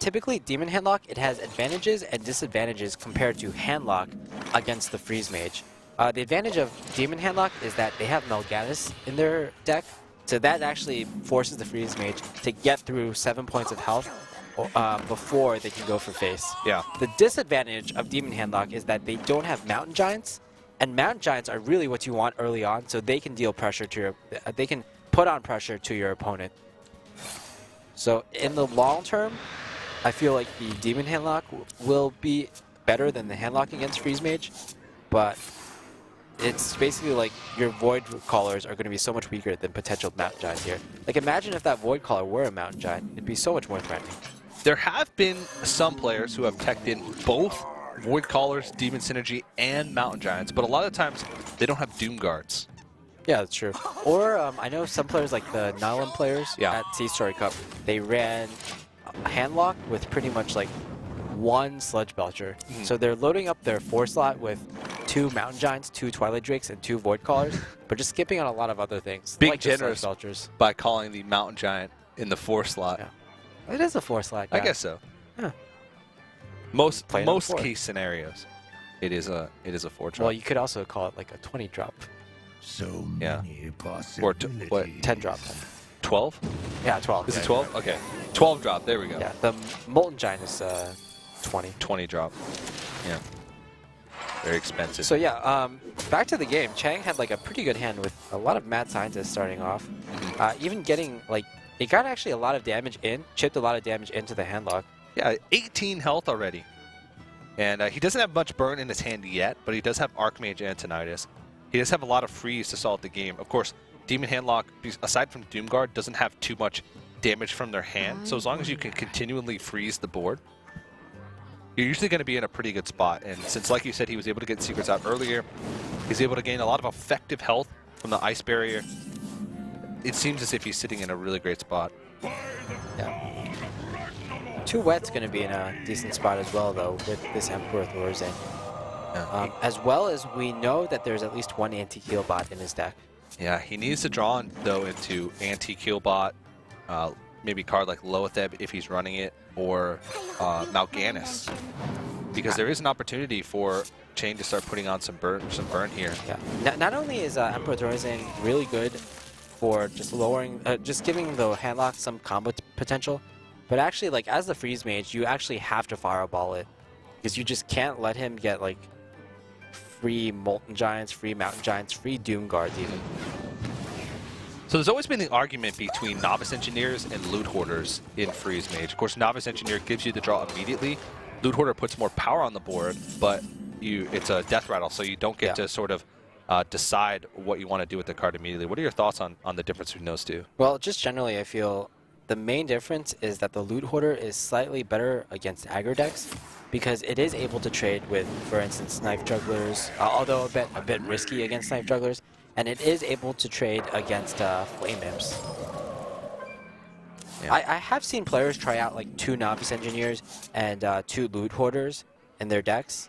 typically Demon Handlock, it has advantages and disadvantages compared to Handlock against the Freeze Mage. The advantage of Demon Handlock is that they have Melganis in their deck So that actually forces the Freeze Mage to get through 7 points of health before they can go for face. Yeah. The disadvantage of Demon Handlock is that they don't have Mountain Giants, and Mountain Giants are really what you want early on, so they can deal pressure to your, they can put on pressure to your opponent. So in the long term, I feel like the Demon Handlock will be better than the Handlock against Freeze Mage, but it's basically like your Void Callers are going to be so much weaker than potential Mountain Giants here. Like imagine if that Void Caller were a Mountain Giant, it'd be so much more threatening. There have been some players who have teched in both Void Callers, Demon Synergy, and Mountain Giants, but a lot of times they don't have Doom Guards. Yeah, that's true. Or I know some players like the Nylon players Yeah. at Sea-Story Cup, they ran Handlock with pretty much like one Sludge Belcher. So they're loading up their 4 slot with 2 Mountain Giants, 2 Twilight Drakes, and 2 Void Callers, but just skipping on a lot of other things. Being like the generous Sludge Belchers. by calling the Mountain Giant in the 4 slot. Yeah. It is a 4 slot. I guy. guess so. Yeah. Most Playing on 4. case scenarios, it is a 4 drop. Well, you could also call it like a 20 drop. So Yeah. many Or possibilities. what? 10 drop. 12? Yeah, 12. Is yeah, it 12? Okay. 12 drop. There we go. Yeah, the Molten Giant is 20. 20 drop. Yeah. Very expensive. So yeah, back to the game. Chiang had like a pretty good hand with a lot of Mad Scientists starting off. Even getting like, it got actually a lot of damage in, chipped a lot of damage into the Handlock. Yeah, 18 health already. And he doesn't have much burn in his hand yet, but he does have Archmage and Tinnitus. He does have a lot of freeze to solve the game. Of course, Demon Handlock, aside from Doomguard, doesn't have too much damage from their hand. So as long as you can continually freeze the board, you're usually going to be in a pretty good spot. And since, like you said, he was able to get Secrets out earlier, he's able to gain a lot of effective health from the Ice Barrier. It seems as if he's sitting in a really great spot. Yeah. TooWet's going to be in a decent spot as well, though, with this Emperor Thorazine. As well as we know that there's at least one anti-heal bot in his deck. Yeah, he needs to draw, though, into anti-Killbot, maybe a card like Loatheb if he's running it, or Mal'Ganis. Because there is an opportunity for Chiang to start putting on some burn here. Yeah. Not only is Emperor Thorazine really good for just lowering, just giving the Handlock some combo potential, but actually, like, as the Freeze Mage, you actually have to Fireball it. Because you just can't let him get, like, free Molten Giants, free Mountain Giants, free Doom Guards even. So there's always been the argument between Novice Engineers and Loot Hoarders in Freeze Mage. Of course, Novice Engineer gives you the draw immediately. Loot Hoarder puts more power on the board, but it's a death rattle, so you don't get to sort of decide what you want to do with the card immediately. What are your thoughts on the difference between those two? Well, just generally, I feel the main difference is that the Loot Hoarder is slightly better against aggro decks because it is able to trade with, for instance, Knife Jugglers, although a bit risky against Knife Jugglers, and it is able to trade against Flame Imps. Yeah. I have seen players try out like 2 Novice Engineers and 2 Loot Hoarders in their decks,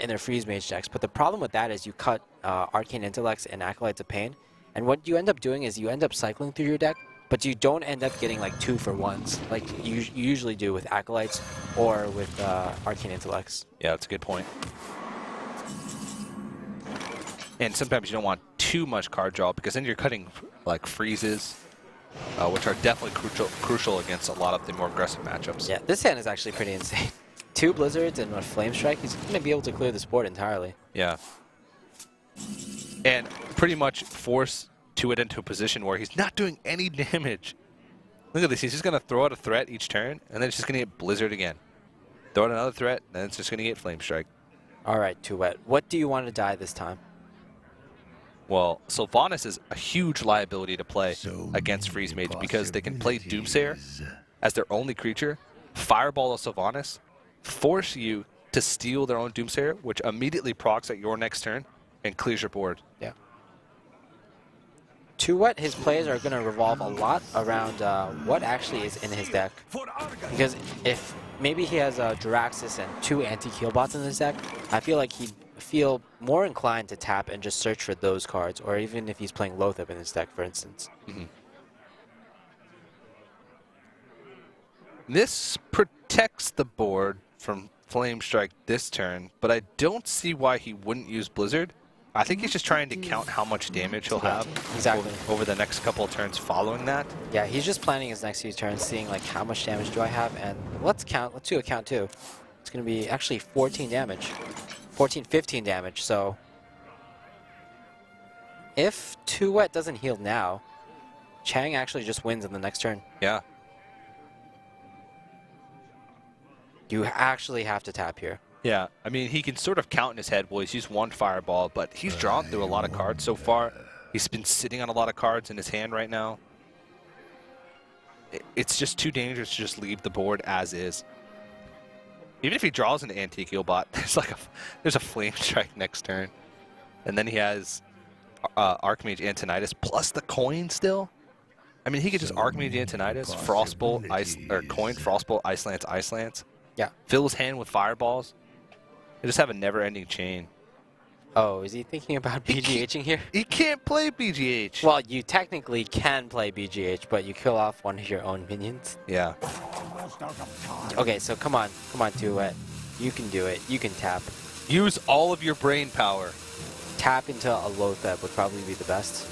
in their Freeze Mage decks, but the problem with that is you cut Arcane Intellects and Acolytes of Pain, and what you end up doing is you end up cycling through your deck, but you don't end up getting like 2-for-1s like you usually do with Acolytes or with Arcane Intellects. Yeah, that's a good point. And sometimes you don't want too much card draw because then you're cutting like freezes, which are definitely crucial against a lot of the more aggressive matchups. Yeah, this hand is actually pretty insane. 2 Blizzards and a Flame Strike, he's going to be able to clear this board entirely. Yeah. And pretty much force TooWet into a position where he's not doing any damage. Look at this, he's just going to throw out a threat each turn, and then it's just going to get Blizzard again. Throw out another threat, and then it's just going to get Flame Strike. All right, TooWet, what do you want to die this time? Well, Sylvanas is a huge liability to play against Freeze Mage because they can play Doomsayer as their only creature, Fireball a Sylvanas, force you to steal their own Doomsayer, which immediately procs at your next turn and clears your board. Yeah. TooWet, his plays are going to revolve a lot around what actually is in his deck. Because if maybe he has Jiraxis and 2 anti-heal bots in his deck, I feel like he'd feel more inclined to tap and just search for those cards, or even if he's playing Loatheb in his deck, for instance. This protects the board from Flame Strike this turn, but I don't see why he wouldn't use Blizzard I think he's just trying to count how much damage he'll have Exactly. over the next couple of turns following that. Yeah, he's just planning his next few turns, seeing like how much damage do I have, and let's count. Let's do a count too. It's going to be actually 14 damage, 15 damage. So if TooWet doesn't heal now, Chiang actually just wins in the next turn. Yeah. You actually have to tap here. Yeah, I mean, he can sort of count in his head, well, he's used one fireball, but he's drawn through a lot of cards so far. He's been sitting on a lot of cards in his hand right now. It's just too dangerous to just leave the board as is. Even if he draws an Antique Healbot, there's a Flame Strike next turn. And then he has Archmage Antonidas plus the coin still. I mean, he could just Archmage Antonidas, Frostbolt, coin, Frostbolt, Ice Lance, Ice Lance. Yeah. Fill his hand with fireballs. They just have a never-ending chain. Oh, is he thinking about BGHing here? He can't play BGH. Well, you technically can play BGH, but you kill off one of your own minions. Yeah. Okay, so come on, TooWet. You can do it. You can tap. Use all of your brain power. Tap into a Lotheb would probably be the best.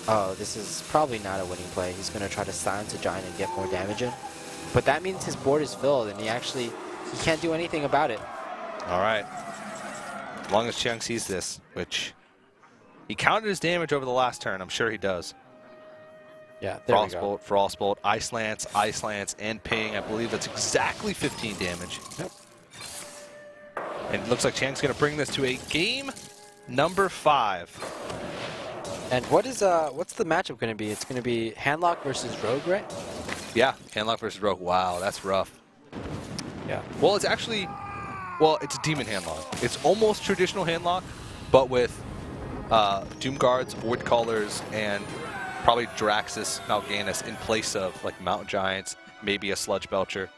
Oh, this is probably not a winning play. He's going to try to silence a giant and get more damage in. But that means his board is filled, and he can't do anything about it. All right. As long as Chiang sees this, which he counted his damage over the last turn. I'm sure he does. Yeah, there we go. Frostbolt, Ice Lance, and Ping. I believe that's exactly 15 damage. Yep. And it looks like Chiang's going to bring this to a game number 5. And what's the matchup going to be? It's going to be Handlock versus Rogue, right? Yeah, Handlock versus Rogue. Wow, that's rough. Yeah. Well, it's actually, it's a Demon Handlock. It's almost traditional Handlock, but with Doom Guards, Void Callers, and probably Draxus, Mal'Ganis in place of like Mountain Giants, maybe a Sludge Belcher.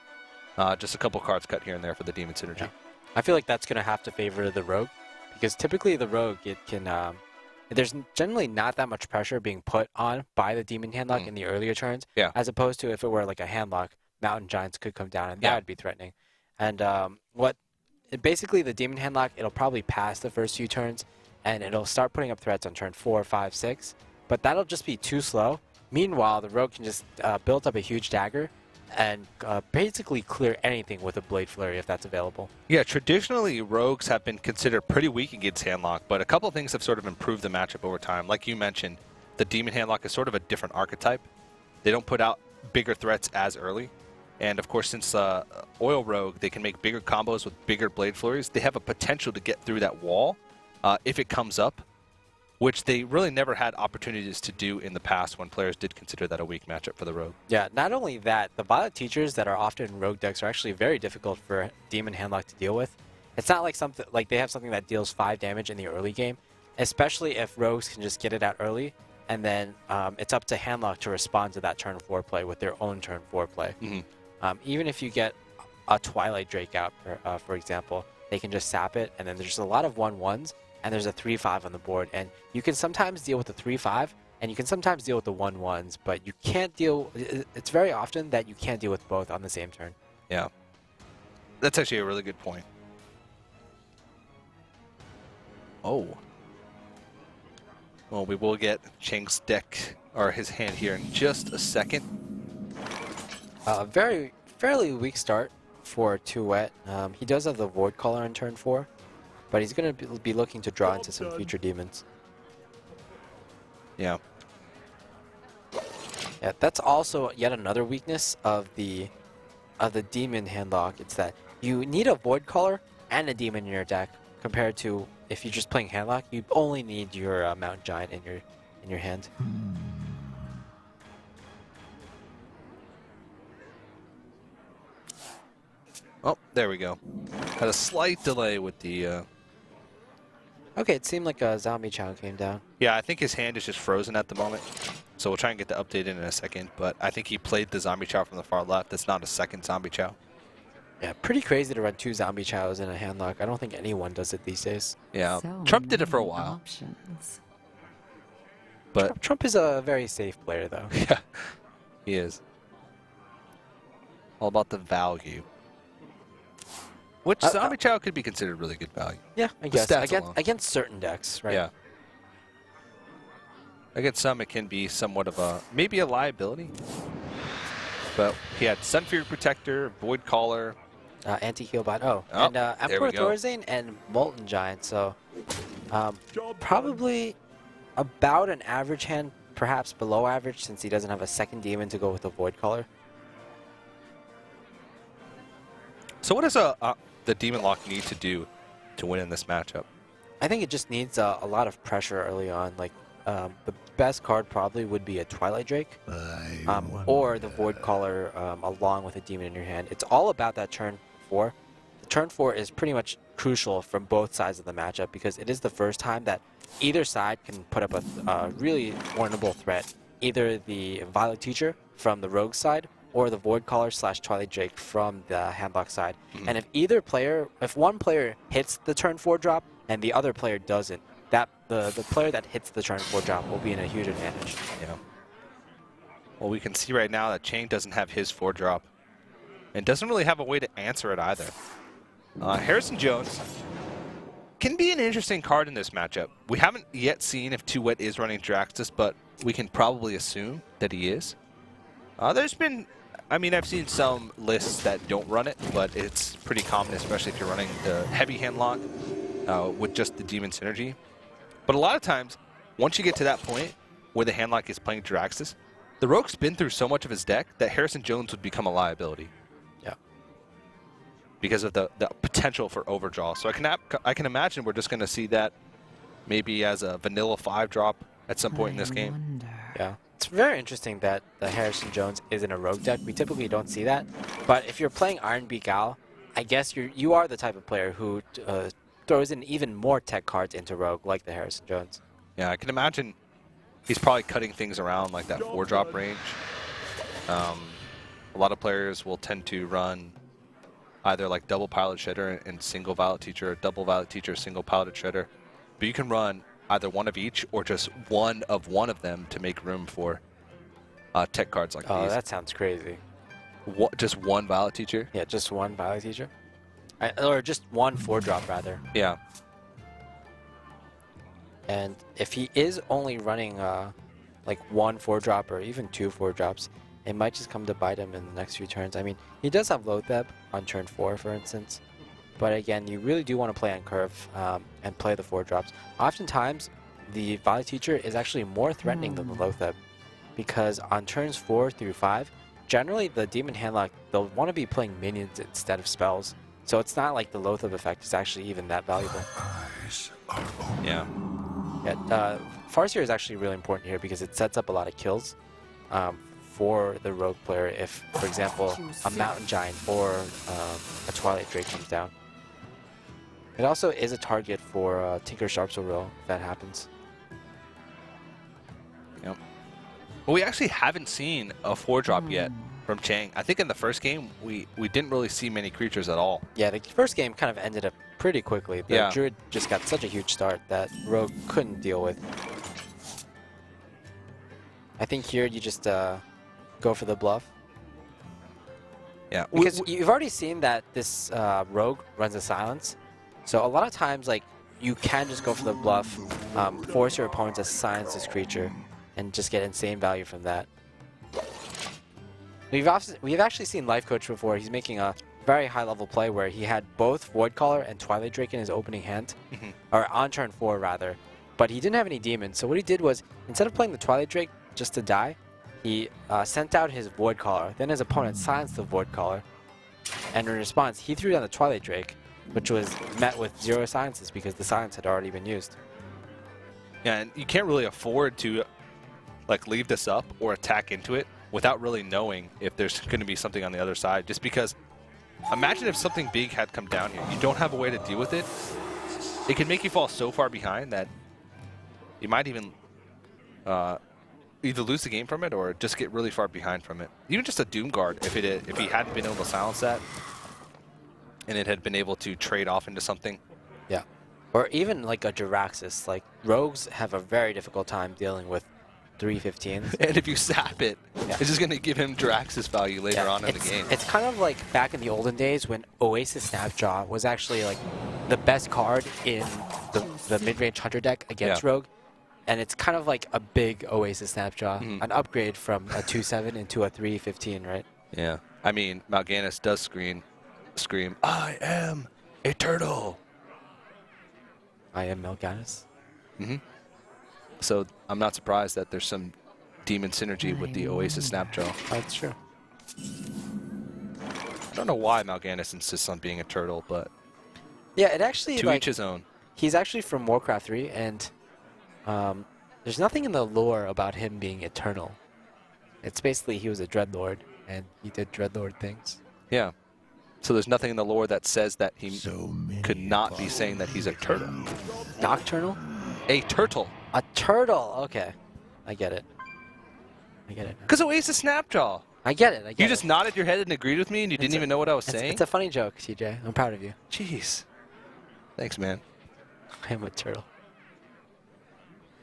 Just a couple cards cut here and there for the Demon synergy. Yeah. I feel like that's going to have to favor the Rogue, because typically the Rogue, it can, there's generally not that much pressure being put on by the Demon Handlock in the earlier turns, as opposed to if it were like a Handlock, Mountain Giants could come down, and that would be threatening. And basically the Demon Handlock, it'll probably pass the first few turns, and it'll start putting up threats on turn 4, 5, 6, but that'll just be too slow. Meanwhile, the Rogue can just build up a huge dagger and basically clear anything with a Blade Flurry if that's available. Yeah, traditionally Rogues have been considered pretty weak against Handlock, but a couple of things have sort of improved the matchup over time. Like you mentioned, the Demon Handlock is sort of a different archetype. They don't put out bigger threats as early. And of course, since Oil Rogue, they can make bigger combos with bigger Blade Flurries. They have a potential to get through that wall if it comes up, which they really never had opportunities to do in the past when players did consider that a weak matchup for the Rogue. Yeah, not only that, the Violet Teachers that are often in Rogue decks are actually very difficult for Demon Handlock to deal with. It's not like they have something that deals 5 damage in the early game, especially if Rogues can just get it out early, and then it's up to Handlock to respond to that turn 4 play with their own turn 4 play. Even if you get a Twilight Drake out, for example, they can just sap it, and then there's a lot of 1/1s, and there's a 3/5 on the board, and you can sometimes deal with the 3/5, and you can sometimes deal with the 1/1s, but you can't deal. It's very often that you can't deal with both on the same turn. Yeah, that's actually a really good point. Oh, well, we will get Chiang's deck or his hand here in just a second. Fairly weak start for TooWet. He does have the Void Caller on turn 4. But he's going to be looking to draw into some future demons. Yeah. Yeah, that's also yet another weakness of the Demon Handlock. It's that you need a Void Caller and a Demon in your deck, compared to if you're just playing Handlock, you only need your Mountain Giant in your hand. Oh, there we go. Had a slight delay with the... Okay, it seemed like a Zombie Chow came down. Yeah, I think his hand is just frozen at the moment. So we'll try and get the update in a second. But I think he played the Zombie Chow from the far left. That's not a second Zombie Chow. Yeah, pretty crazy to run 2 Zombie Chows in a Handlock. I don't think anyone does it these days. Yeah, Trump did it for a while. But Trump is a very safe player, though. Yeah, he is. All about the value. Which Zombie Chow could be considered really good value. Yeah, I guess. Against certain decks, right? Yeah. Against some, it can be somewhat of a, maybe a liability. But he had Sunfury Protector, Void Caller. Anti-heal bot. And Emperor Thorazane and Molten Giant. So probably about an average hand, perhaps below average, since he doesn't have a second demon to go with a Void Caller. So what does the Demon Lock need to do to win in this matchup? I think it just needs a lot of pressure early on. Like the best card probably would be a Twilight Drake or the Void Caller along with a demon in your hand. It's all about that turn 4. The turn 4 is pretty much crucial from both sides of the matchup because it is the first time that either side can put up a really formidable threat. Either the Violet Teacher from the Rogue side or the Void Caller / Twilight Drake from the Handlock side. And if one player hits the turn 4 drop and the other player doesn't, the player that hits the turn 4 drop will be in a huge advantage. Yeah. Well, we can see right now that Chiang doesn't have his 4 drop and doesn't really have a way to answer it either. Harrison Jones can be an interesting card in this matchup. We haven't yet seen if TooWet is running Draxus, but we can probably assume that he is. There's been, I mean, I've seen some lists that don't run it, but it's pretty common, especially if you're running the heavy handlock with just the Demon Synergy. But a lot of times, once you get to that point where the handlock is playing Draxus, the Rogue spin through so much of his deck that Harrison Jones would become a liability. Yeah. Because of the potential for overdraw. So I can imagine we're just going to see that maybe as a vanilla 5 drop at some point in this game. Yeah. It's very interesting that the Harrison Jones is in a Rogue deck. We typically don't see that. But if you're playing Iron Beak Gal, I guess you are the type of player who throws in even more tech cards into Rogue, like the Harrison Jones. Yeah, I can imagine he's probably cutting things around like that 4-drop range. A lot of players will tend to run either like double Pilot Shredder and single Violet Teacher, or double Violet Teacher, single Pilot Shredder. But you can run either one of each or just one of them to make room for tech cards like these. Oh, that sounds crazy. Just one Violet Teacher? Yeah, just one Violet Teacher. Or just one 4-drop, rather. Yeah. And if he is only running like one 4-drop or even 2 4-drops, it might just come to bite him in the next few turns. I mean, he does have Loatheb on turn 4, for instance. But again, you really do want to play on curve and play the 4-drops. Oftentimes, the Violet Teacher is actually more threatening than the Loatheb, because on turns 4 through 5, generally the Demon Handlock, they'll want to be playing minions instead of spells. So it's not like the Loatheb effect is actually even that valuable. Yeah. Yeah, Farseer is actually really important here because it sets up a lot of kills for the Rogue player if, for example, a Mountain Giant or a Twilight Drake comes down. It also is a target for Tinker Sharpsword if that happens. Yep. Well, we actually haven't seen a 4-drop yet from Chiang. I think in the first game, we didn't really see many creatures at all. Yeah, the first game kind of ended up pretty quickly. The Druid just got such a huge start that Rogue couldn't deal with. I think here you just go for the bluff. Yeah. Because you've already seen that this Rogue runs a silence. So a lot of times, like, you can just go for the bluff, force your opponent to silence this creature, and just get insane value from that. We've actually seen Life Coach before. He's making a very high-level play where he had both Void Caller and Twilight Drake in his opening hand, or on turn 4 rather, but he didn't have any demons. So what he did was, instead of playing the Twilight Drake just to die, he sent out his Void Caller. Then his opponent silenced the Void Caller, and in response, he threw down the Twilight Drake, which was met with 0 silences because the silence had already been used. Yeah, and you can't really afford to like leave this up or attack into it without really knowing if there's going to be something on the other side. Just because, imagine if something big had come down here. You don't have a way to deal with it. It can make you fall so far behind that you might even either lose the game from it or just get really far behind from it. Even just a Doom Guard, if he hadn't been able to silence that, and it had been able to trade off into something. Yeah. Or even like a Jiraxis. Like, Rogues have a very difficult time dealing with 315s. And if you sap it, Yeah. it's just going to give him Drax's value later on in the game. It's kind of like back in the olden days when Oasis Snapjaw was actually like the best card in the mid-range hunter deck against Rogue. And it's kind of like a big Oasis Snapjaw, an upgrade from a 2-7 into a 3-15, right? Yeah. I mean, Mal'Ganis does scream, I am a turtle. I am Mal'Ganis. So I'm not surprised that there's some demon synergy with the Oasis Snapjaw. That's true. I don't know why Mal'Ganis insists on being a turtle, but Yeah, it actually to like, each his own. he's actually from Warcraft 3, and there's nothing in the lore about him being eternal. It's basically he was a dreadlord, and he did dreadlord things. Yeah. So there's nothing in the lore that says that he could not be saying that he's a turtle. Nocturnal? A turtle. A turtle. Okay, I get it. I get it. Because Oasis Snapjaw. I get it. I get You it. just nodded your head and agreed with me, and you didn't even know what I was saying? It's a funny joke, CJ. I'm proud of you. Jeez. Thanks, man. I am a turtle.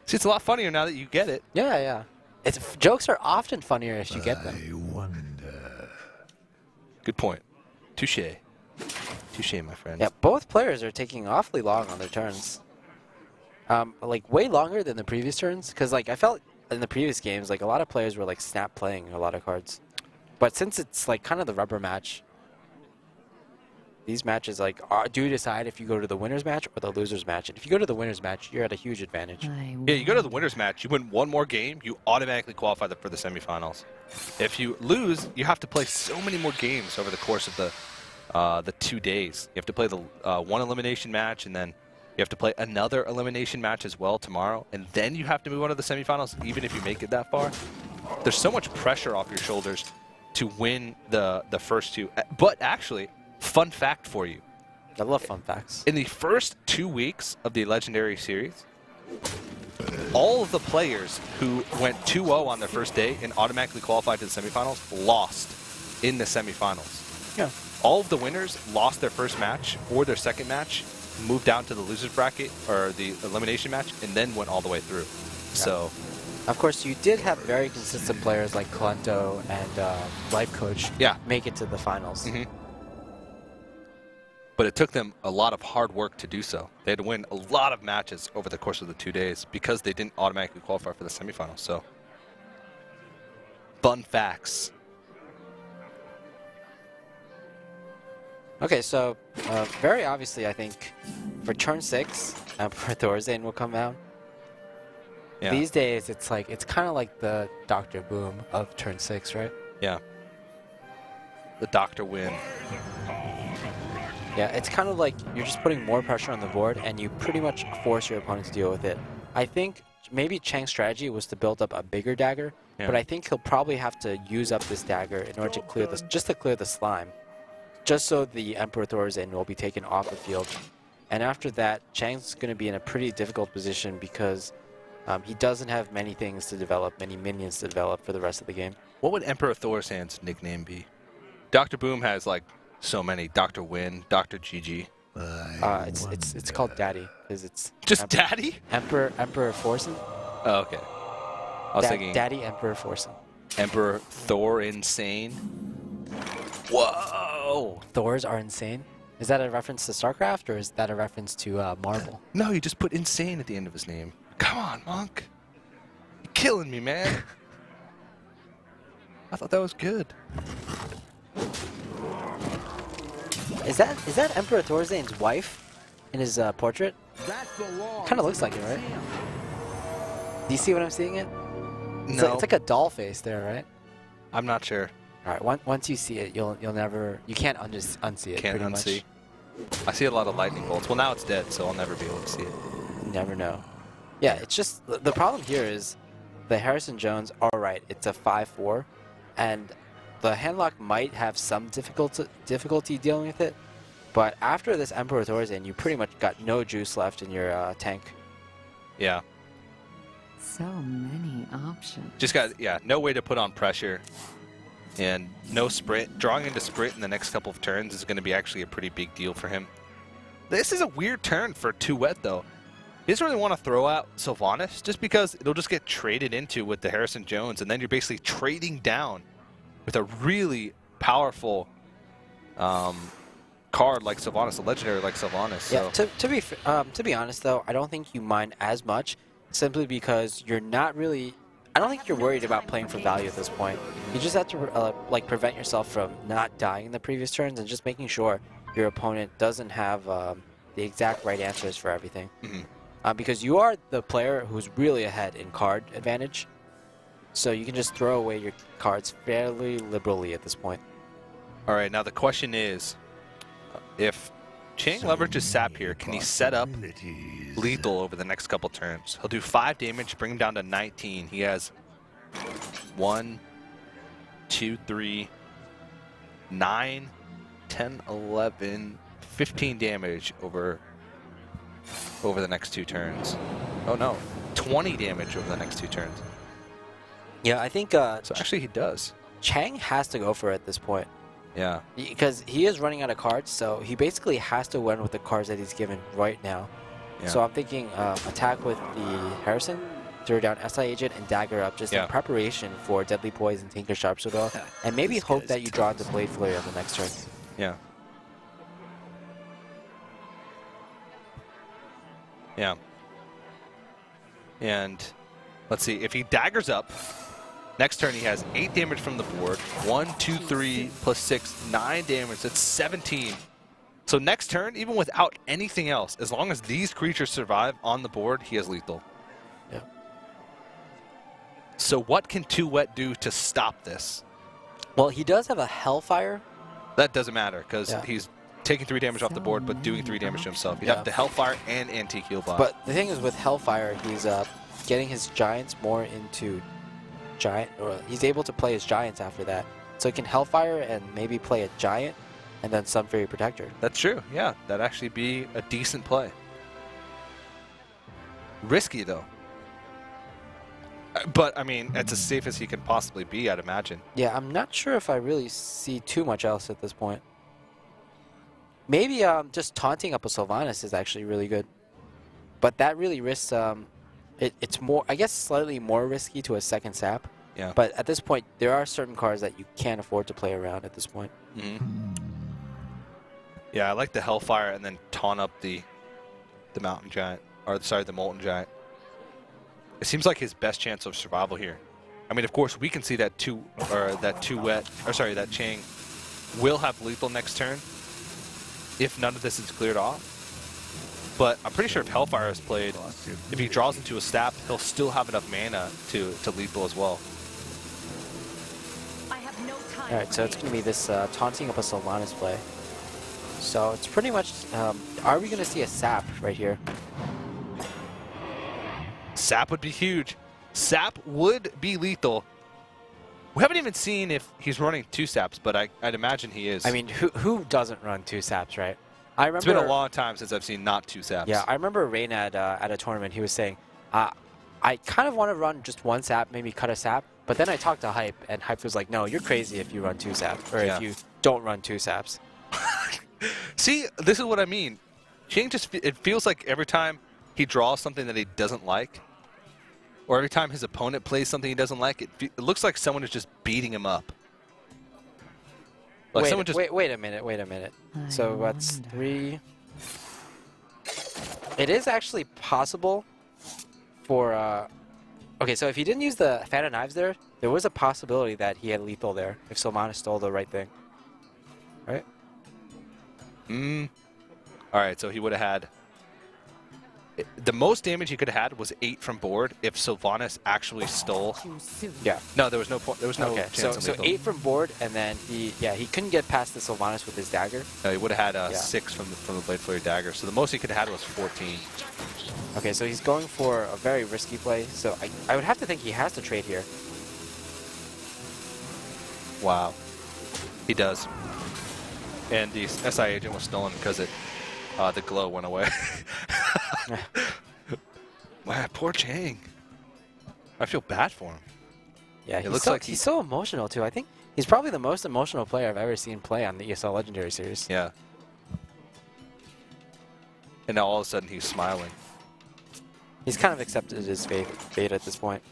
See, it's a lot funnier now that you get it. Yeah, yeah. Jokes are often funnier if you get them. Good point. Touche. Touche, my friend. Yeah, both players are taking awfully long on their turns. Like way longer than the previous turns, because like I felt in the previous games like a lot of players were like snap playing a lot of cards, but since it's like kind of the rubber match, these matches like do decide if you go to the winners match or the losers match. And if you go to the winners match, you're at a huge advantage. Yeah, you go to the winners match, you win one more game, you automatically qualify for the semifinals. If you lose, you have to play so many more games over the course of the 2 days. You have to play the one elimination match, and then you have to play another elimination match as well tomorrow, and then you have to move on to the semifinals, even if you make it that far. There's so much pressure off your shoulders to win the first two. But actually, fun fact for you. I love fun facts. In the first 2 weeks of the Legendary Series, all of the players who went 2-0 on their first day and automatically qualified to the semifinals lost in the semifinals. Yeah. All of the winners lost their first match or their second match, moved down to the losers bracket or the elimination match, and then went all the way through. Yeah. So, of course, you did have very consistent players like Kalento and Life Coach make it to the finals. But it took them a lot of hard work to do so. They had to win a lot of matches over the course of the 2 days because they didn't automatically qualify for the semifinals. So, fun facts. Okay, so very obviously, I think for turn 6, Emperor Thorzain will come out. Yeah. These days, it's kind of like the Dr. Boom of turn 6, right? Yeah. The Dr. Win. Yeah, it's kind of like you're just putting more pressure on the board, and you pretty much force your opponent to deal with it. I think maybe Chiang's strategy was to build up a bigger dagger, but I think he'll probably have to use up this dagger in order to clear this, just to clear the slime, just so the Emperor Thorzain will be taken off the field. And after that, Chiang's going to be in a pretty difficult position because he doesn't have many things to develop, many minions to develop for the rest of the game. What would Emperor Thorzain's nickname be? Dr. Boom has like so many. Dr. Win, Dr. GG. It's called Daddy because it's just Daddy. Emperor Forsen. Oh, okay. I was thinking Daddy Emperor Forsen. Emperor Thor Insane. Whoa! Thors are insane. Is that a reference to StarCraft or is that a reference to Marvel? No, you just put insane at the end of his name. Come on, Monk. You're killing me, man. I thought that was good. Is that Emperor Thorzain's wife in his portrait? Kind of looks like it, right? Do you see what I'm seeing it? No. It's like a doll face there, right? I'm not sure. All right, once you see it, you'll never, you can't unsee it. Can't unsee. I see a lot of lightning bolts. Well, now it's dead, so I'll never be able to see it. You never know. Yeah, it's just the problem here is the Harrison Jones. All right, it's a 5-4, and the handlock might have some difficulty dealing with it, but after this Emperor Thorzain, you pretty much got no juice left in your tank. Yeah. So many options. Just got, no way to put on pressure, and no sprint. Drawing into sprint in the next couple of turns is going to be actually a pretty big deal for him. This is a weird turn for TooWet, though. He doesn't really want to throw out Sylvanas just because it'll just get traded into with the Harrison Jones, and then you're basically trading down with a really powerful card like Sylvanas, a legendary like Sylvanas. Yeah, So. to be honest though, I don't think you mind as much simply because you're not really. I don't think you're worried about playing for value at this point. You just have to like prevent yourself from not dying in the previous turns and just making sure your opponent doesn't have the exact right answers for everything. Because you are the player who's really ahead in card advantage, so you can just throw away your cards fairly liberally at this point. All right, now the question is, if Chiang leverages Sap here, can he set up lethal over the next couple turns? He'll do 5 damage, bring him down to 19. He has 1, 2, 3, 9, 10, 11, 15 damage over the next 2 turns. Oh no, 20 damage over the next 2 turns. Yeah, I think So actually he does. Chiang has to go for it at this point. Yeah. Because he is running out of cards, so he basically has to win with the cards that he's given right now. Yeah. So I'm thinking attack with the Harrison, throw down SI Agent, and Dagger up just in preparation for Deadly Poison, Tinker Sharpshooter, and maybe hope that you draw into Blade Flurry on the next turn. Yeah. Yeah. And let's see, if he daggers up, next turn he has 8 damage from the board. 1, 2, 3, plus 6, 9 damage. That's 17. So next turn, even without anything else, as long as these creatures survive on the board, he has lethal. Yeah. So what can TooWet do to stop this? Well, he does have a Hellfire. That doesn't matter, because he's taking 3 damage off the board, but doing 3 damage to himself. He'd have the Hellfire and Antique Heal Bot. But the thing is, with Hellfire, he's getting his Giants more into Giant, or he's able to play his Giants after that. So he can Hellfire and maybe play a Giant, and then Sun Fury Protector. That's true, yeah. That'd actually be a decent play. Risky, though. But, I mean, it's as safe as he can possibly be, I'd imagine. Yeah, I'm not sure if I really see too much else at this point. Maybe just taunting up a Sylvanas is actually really good. But that really risks... it's more, I guess, slightly more risky to a second Sap. Yeah. But at this point, there are certain cards that you can't afford to play around at this point. Yeah, I like the Hellfire and then taunt up the Mountain Giant, or sorry, the Molten Giant. It seems like his best chance of survival here. I mean, of course, we can see that that Chiang will have lethal next turn if none of this is cleared off. But I'm pretty sure if Hellfire is played, if he draws into a Sap, he'll still have enough mana to lethal as well. Alright, so it's going to be this taunting up a Sylvanas play. So it's pretty much, are we going to see a Sap right here? Sap would be huge. Sap would be lethal. We haven't even seen if he's running 2 Saps, but I'd imagine he is. I mean, who doesn't run 2 Saps, right? I remember, it's been a long time since I've seen not 2 Saps. Yeah, I remember Rain at a tournament, he was saying, I kind of want to run just 1 Sap, maybe cut a Sap, but then I talked to Hype, and Hype was like, no, you're crazy if you run 2 Saps, or if you don't run 2 Saps. See, this is what I mean. Chiang it feels like every time he draws something that he doesn't like, or every time his opponent plays something he doesn't like, it looks like someone is just beating him up. Like wait a minute. So what's 3? It is actually possible for... okay, so if he didn't use the Fan of Knives there was a possibility that he had lethal there if Sylvanas stole the right thing. Right? Alright, so he would have had... The most damage he could have had was 8 from board if Sylvanas actually stole. Yeah. No, there was no point. There was no chance of so lethal. 8 from board, and then he couldn't get past the Sylvanas with his dagger. No, he would have had 6 from the Blade Flurry dagger. So the most he could have had was 14. Okay, so he's going for a very risky play. So I would have to think he has to trade here. Wow. He does. And the SI agent was stolen because the glow went away. Wow, poor Chiang. I feel bad for him. Yeah, it looks like he's so emotional too. I think he's probably the most emotional player I've ever seen play on the ESL Legendary Series. Yeah. And now all of a sudden he's smiling. He's kind of accepted his fate at this point.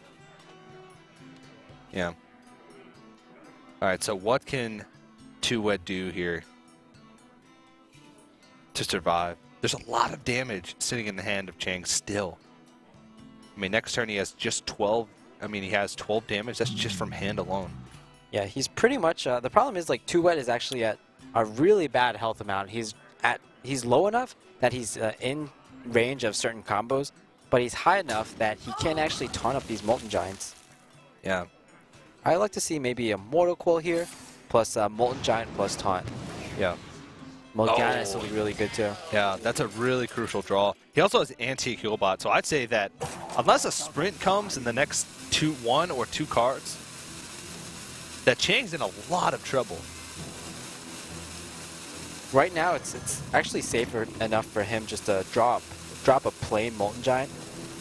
Yeah. All right, so what can TooWet do here to survive? There's a lot of damage sitting in the hand of Chiang still. I mean, next turn he has just 12. I mean, he has 12 damage. That's just from hand alone. Yeah, he's pretty much. The problem is like TooWet is actually at a really bad health amount. He's low enough that he's in range of certain combos, but he's high enough that he can actually taunt up these Molten Giants. Yeah. I'd like to see maybe a Mortal Coil here, plus Molten Giant plus taunt. Yeah. Morganis will be really good too. Yeah, that's a really crucial draw. He also has anti-heal bot, so I'd say that unless a sprint comes in the next 1 or 2 cards, that Chiang's in a lot of trouble. Right now, it's actually safer enough for him just to drop a plain Molten Giant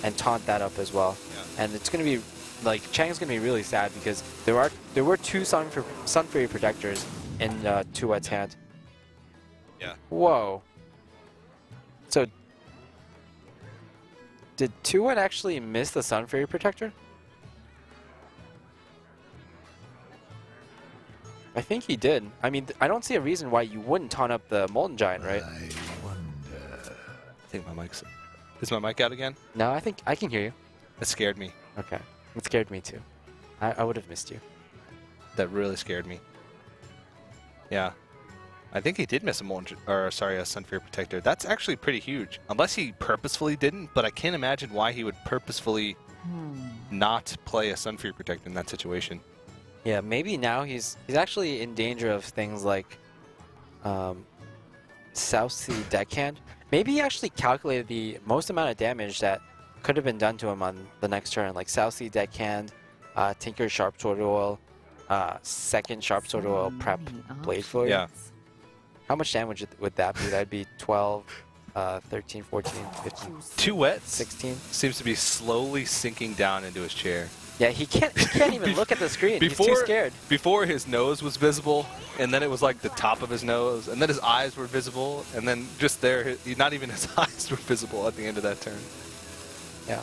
and taunt that up as well. Yeah. And it's going to be, like, Chiang's going to be really sad because there were 2 Sun Fury Protectors in TooWet's hand. Yeah. Whoa. So, did TooWet actually miss the Sun Fury Protector? I think he did. I mean, I don't see a reason why you wouldn't taunt up the Molten Giant, right? I think my mic's... Is my mic out again? No, I think I can hear you. That scared me. Okay. It scared me too. I would have missed you. That really scared me. Yeah. I think he did miss a Sun Fury Protector. That's actually pretty huge. Unless he purposefully didn't, but I can't imagine why he would purposefully not play a Sun Fury Protector in that situation. Yeah, maybe now he's actually in danger of things like South Sea Deckhand. Maybe he actually calculated the most amount of damage that could have been done to him on the next turn, like South Sea Deckhand, Tinker's Sharp Sword Oil, second Sharp Sword Oil prep Blade Flurry. Yeah. How much damage would that be? That'd be 12, 13, 14, 15, TooWet 16. seems to be slowly sinking down into his chair. Yeah, he can't even look at the screen. He's too scared. Before his nose was visible, and then it was like the top of his nose, and then his eyes were visible, and then just there, not even his eyes were visible at the end of that turn. Yeah.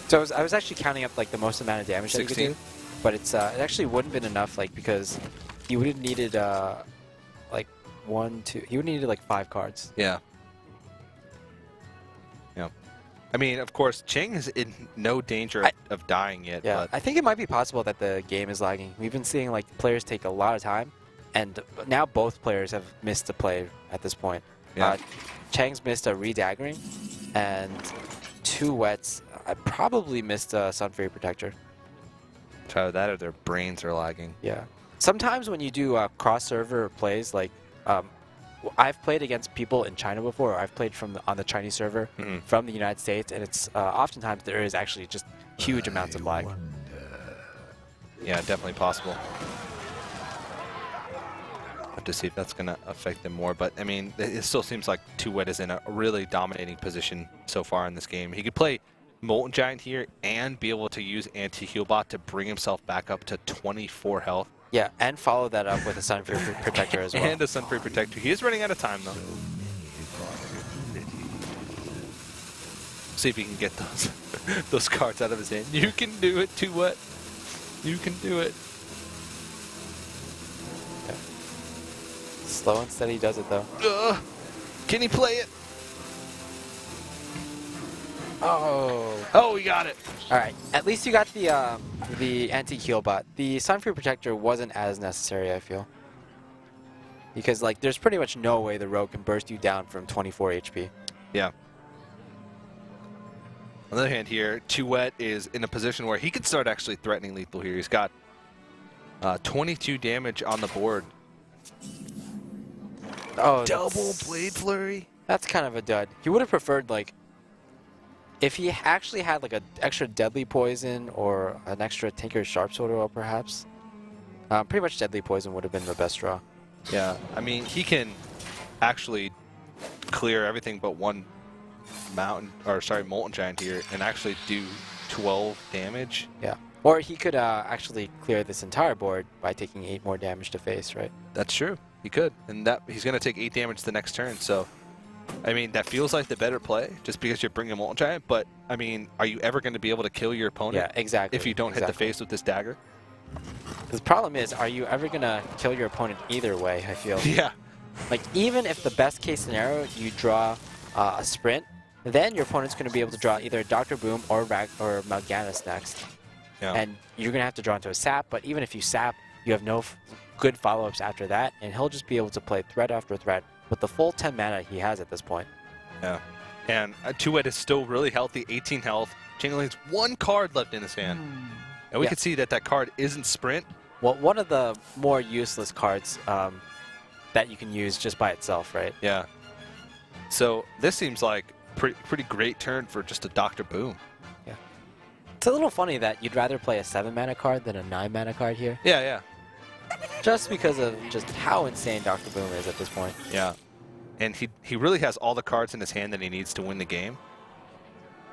So I was actually counting up like the most amount of damage that he could do, but it actually wouldn't have been enough, like because he would have needed like 1, 2. He would have needed like 5 cards. Yeah. Yeah. I mean, of course, Chiang is in no danger of dying yet. Yeah, but I think it might be possible that the game is lagging. We've been seeing like players take a lot of time, and now both players have missed a play at this point. Yeah. Chang's missed a redaggering, and TooWet's probably missed a Sun Fury Protector. either that or their brains are lagging. Yeah. Sometimes when you do cross-server plays, like I've played against people in China before, or I've played on the Chinese server from the United States, and it's oftentimes there is actually just huge amounts of lag. Yeah, definitely possible. Have to see if that's going to affect them more, but I mean, it still seems like TooWet is in a really dominating position so far in this game. He could play Molten Giant here and be able to use anti-heal bot to bring himself back up to 24 health. Yeah, and follow that up with a Sun Fury Protector as well. And a Sun Fury Protector. He is running out of time, though. See if he can get those cards out of his hand. You can do it, TooWet. You can do it. Okay. Slow and steady does it, though. Can he play it? Oh, we got it. All right. At least you got the anti-heal bot. The Sun Fury Protector wasn't as necessary, I feel. Because like there's pretty much no way the rogue can burst you down from 24 HP. Yeah. On the other hand here, TooWet is in a position where he could start actually threatening lethal here. He's got 22 damage on the board. Oh, Double Blade Flurry? That's kind of a dud. He would have preferred like if he actually had like an extra Deadly Poison or an extra Tinker's Sharp Sword Oil, perhaps. Pretty much Deadly Poison would have been the best draw. Yeah, I mean, he can actually clear everything but one Molten Giant here and actually do 12 damage. Yeah. Or he could actually clear this entire board by taking 8 more damage to face, right? That's true. He could. And that he's going to take 8 damage the next turn, so I mean, that feels like the better play just because you're bringing Molten Giant, but, I mean, are you ever going to be able to kill your opponent Yeah, exactly. if you don't hit the face with this dagger? The problem is, are you ever going to kill your opponent either way, I feel? Yeah. Like, even if the best case scenario, you draw a sprint, then your opponent's going to be able to draw either Dr. Boom or Mal'Ganis next. Yeah. And you're going to have to draw into a sap, but even if you sap, you have no good follow-ups after that, and he'll just be able to play threat after threat with the full 10 mana he has at this point. Yeah. And TooWet is still really healthy, 18 health. Chiang only has 1 card left in his hand. And we can see that that card isn't sprint. Well, one of the more useless cards that you can use just by itself, right? Yeah. So this seems like pretty great turn for just a Dr. Boom. Yeah. It's a little funny that you'd rather play a 7 mana card than a 9 mana card here. Yeah, yeah. Just because of just how insane Dr. Boom is at this point. Yeah. And he really has all the cards in his hand that he needs to win the game.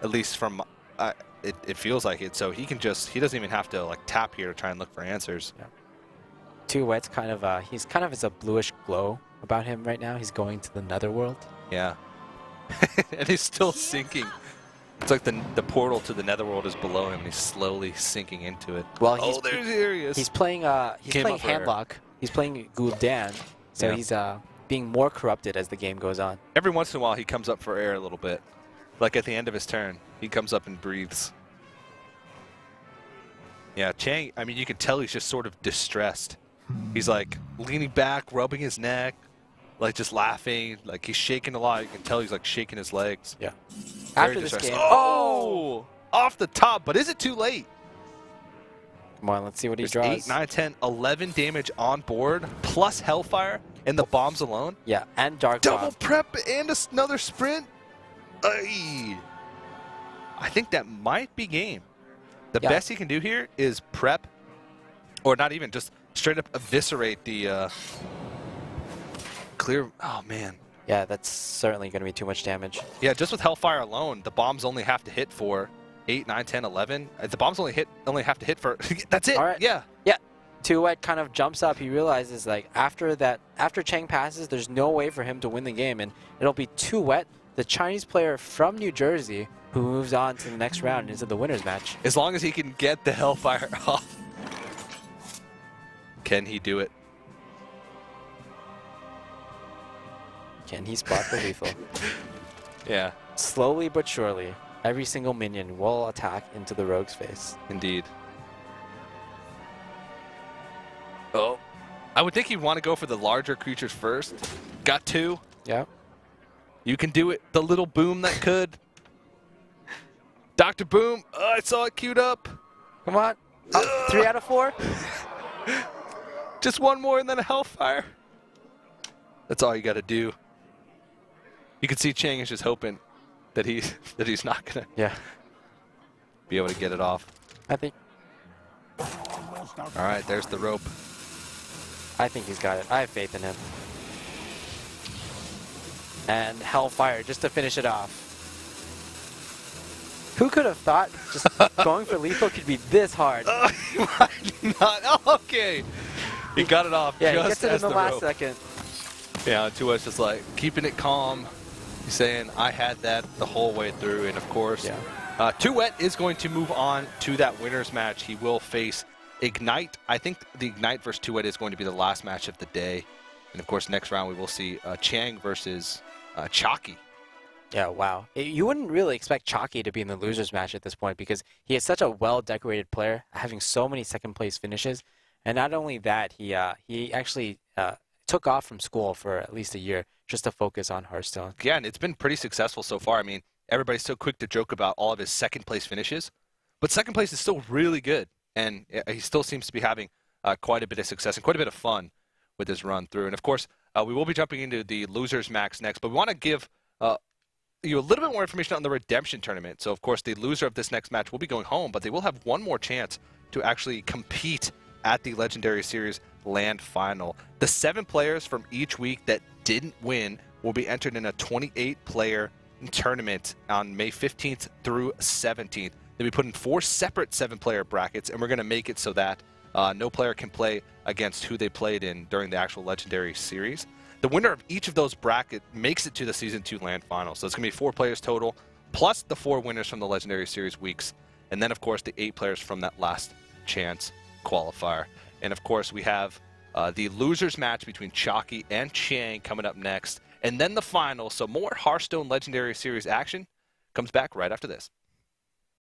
At least from it feels like it. So he doesn't even have to like tap here to try and look for answers. Yeah. TooWet's kind of he's kind of has a bluish glow about him right now. He's going to the netherworld. Yeah. And he's still sinking. It's like the portal to the netherworld is below him and he's slowly sinking into it. Well, there he is. He's playing Handlock. He's playing Gul'dan. So Yeah. he's being more corrupted as the game goes on. Every once in a while he comes up for air a little bit. Like at the end of his turn, he comes up and breathes. Yeah, Chiang, I mean, you can tell he's just sort of distressed. He's like leaning back, rubbing his neck, like just laughing. Like he's shaking a lot. You can tell he's like shaking his legs. Yeah. Very After this distressed. game. Oh! Off the top, but is it too late? Come on, let's see what he There's draws. 8, 9, 10, 11 damage on board, plus Hellfire, and the bombs alone. Yeah, and Dark Double Bomb. prep and another sprint. Ay. I think that might be game. The best he can do here is prep, or not even, just straight up eviscerate the clear. Oh, man. Yeah, that's certainly going to be too much damage. Yeah, just with Hellfire alone, the bombs only have to hit for 8, 9, 10, 11. The bombs only have to hit for. That's it. All right. Yeah. Yeah. TooWet kind of jumps up. He realizes like after Chiang passes, there's no way for him to win the game, and it'll be TooWet, the Chinese player from New Jersey, who moves on to the next round into the winners match. As long as he can get the Hellfire off. Can he do it? Can he spot the lethal? Yeah, Slowly but surely, every single minion will attack into the rogue's face. indeed. Oh, I would think he'd want to go for the larger creatures first. Got 2. Yeah. You can do it. The little boom that could. Dr. Boom. Oh, I saw it queued up. Come on. 3 out of 4. Just one more and then a Hellfire. That's all you got to do. You can see Chiang is just hoping that he's not gonna be able to get it off. I think All right, there's the rope. he's got it. I have faith in him. And Hellfire just to finish it off. Who could have thought just going for lethal could be this hard? Not okay. He got it off. Yeah, he just gets it in as the last rope. second. Yeah, TooWet's just like keeping it calm. He's saying, I had that the whole way through. And of course, TooWet is going to move on to that winner's match. He will face Ignite. I think the Ignite versus TooWet is going to be the last match of the day. And of course, next round we will see Chiang versus Chalky. Yeah, wow. You wouldn't really expect Chalky to be in the loser's match at this point because he is such a well-decorated player, having so many second-place finishes. And not only that, he actually took off from school for at least a year just to focus on Hearthstone. Yeah, and it's been pretty successful so far. I mean, everybody's so quick to joke about all of his second-place finishes, but second place is still really good, and he still seems to be having quite a bit of success and quite a bit of fun with his run through. And of course, we will be jumping into the losers max next, but we want to give you a little bit more information on the redemption tournament. So of course, the loser of this next match will be going home, but they will have one more chance to actually compete at the Legendary Series Land Final. The 7 players from each week that didn't win will be entered in a 28-player tournament on May 15th through 17th. They'll be put in 4 separate 7-player brackets, and we're going to make it so that no player can play against who they played in during the actual Legendary Series. The winner of each of those brackets makes it to the Season 2 LAN Finals. So it's going to be 4 players total, plus the 4 winners from the Legendary Series weeks. And then, of course, the 8 players from that last chance qualifier. And, of course, we have the losers match between Chalky and Chiang coming up next. And then the final. So more Hearthstone Legendary Series action comes back right after this.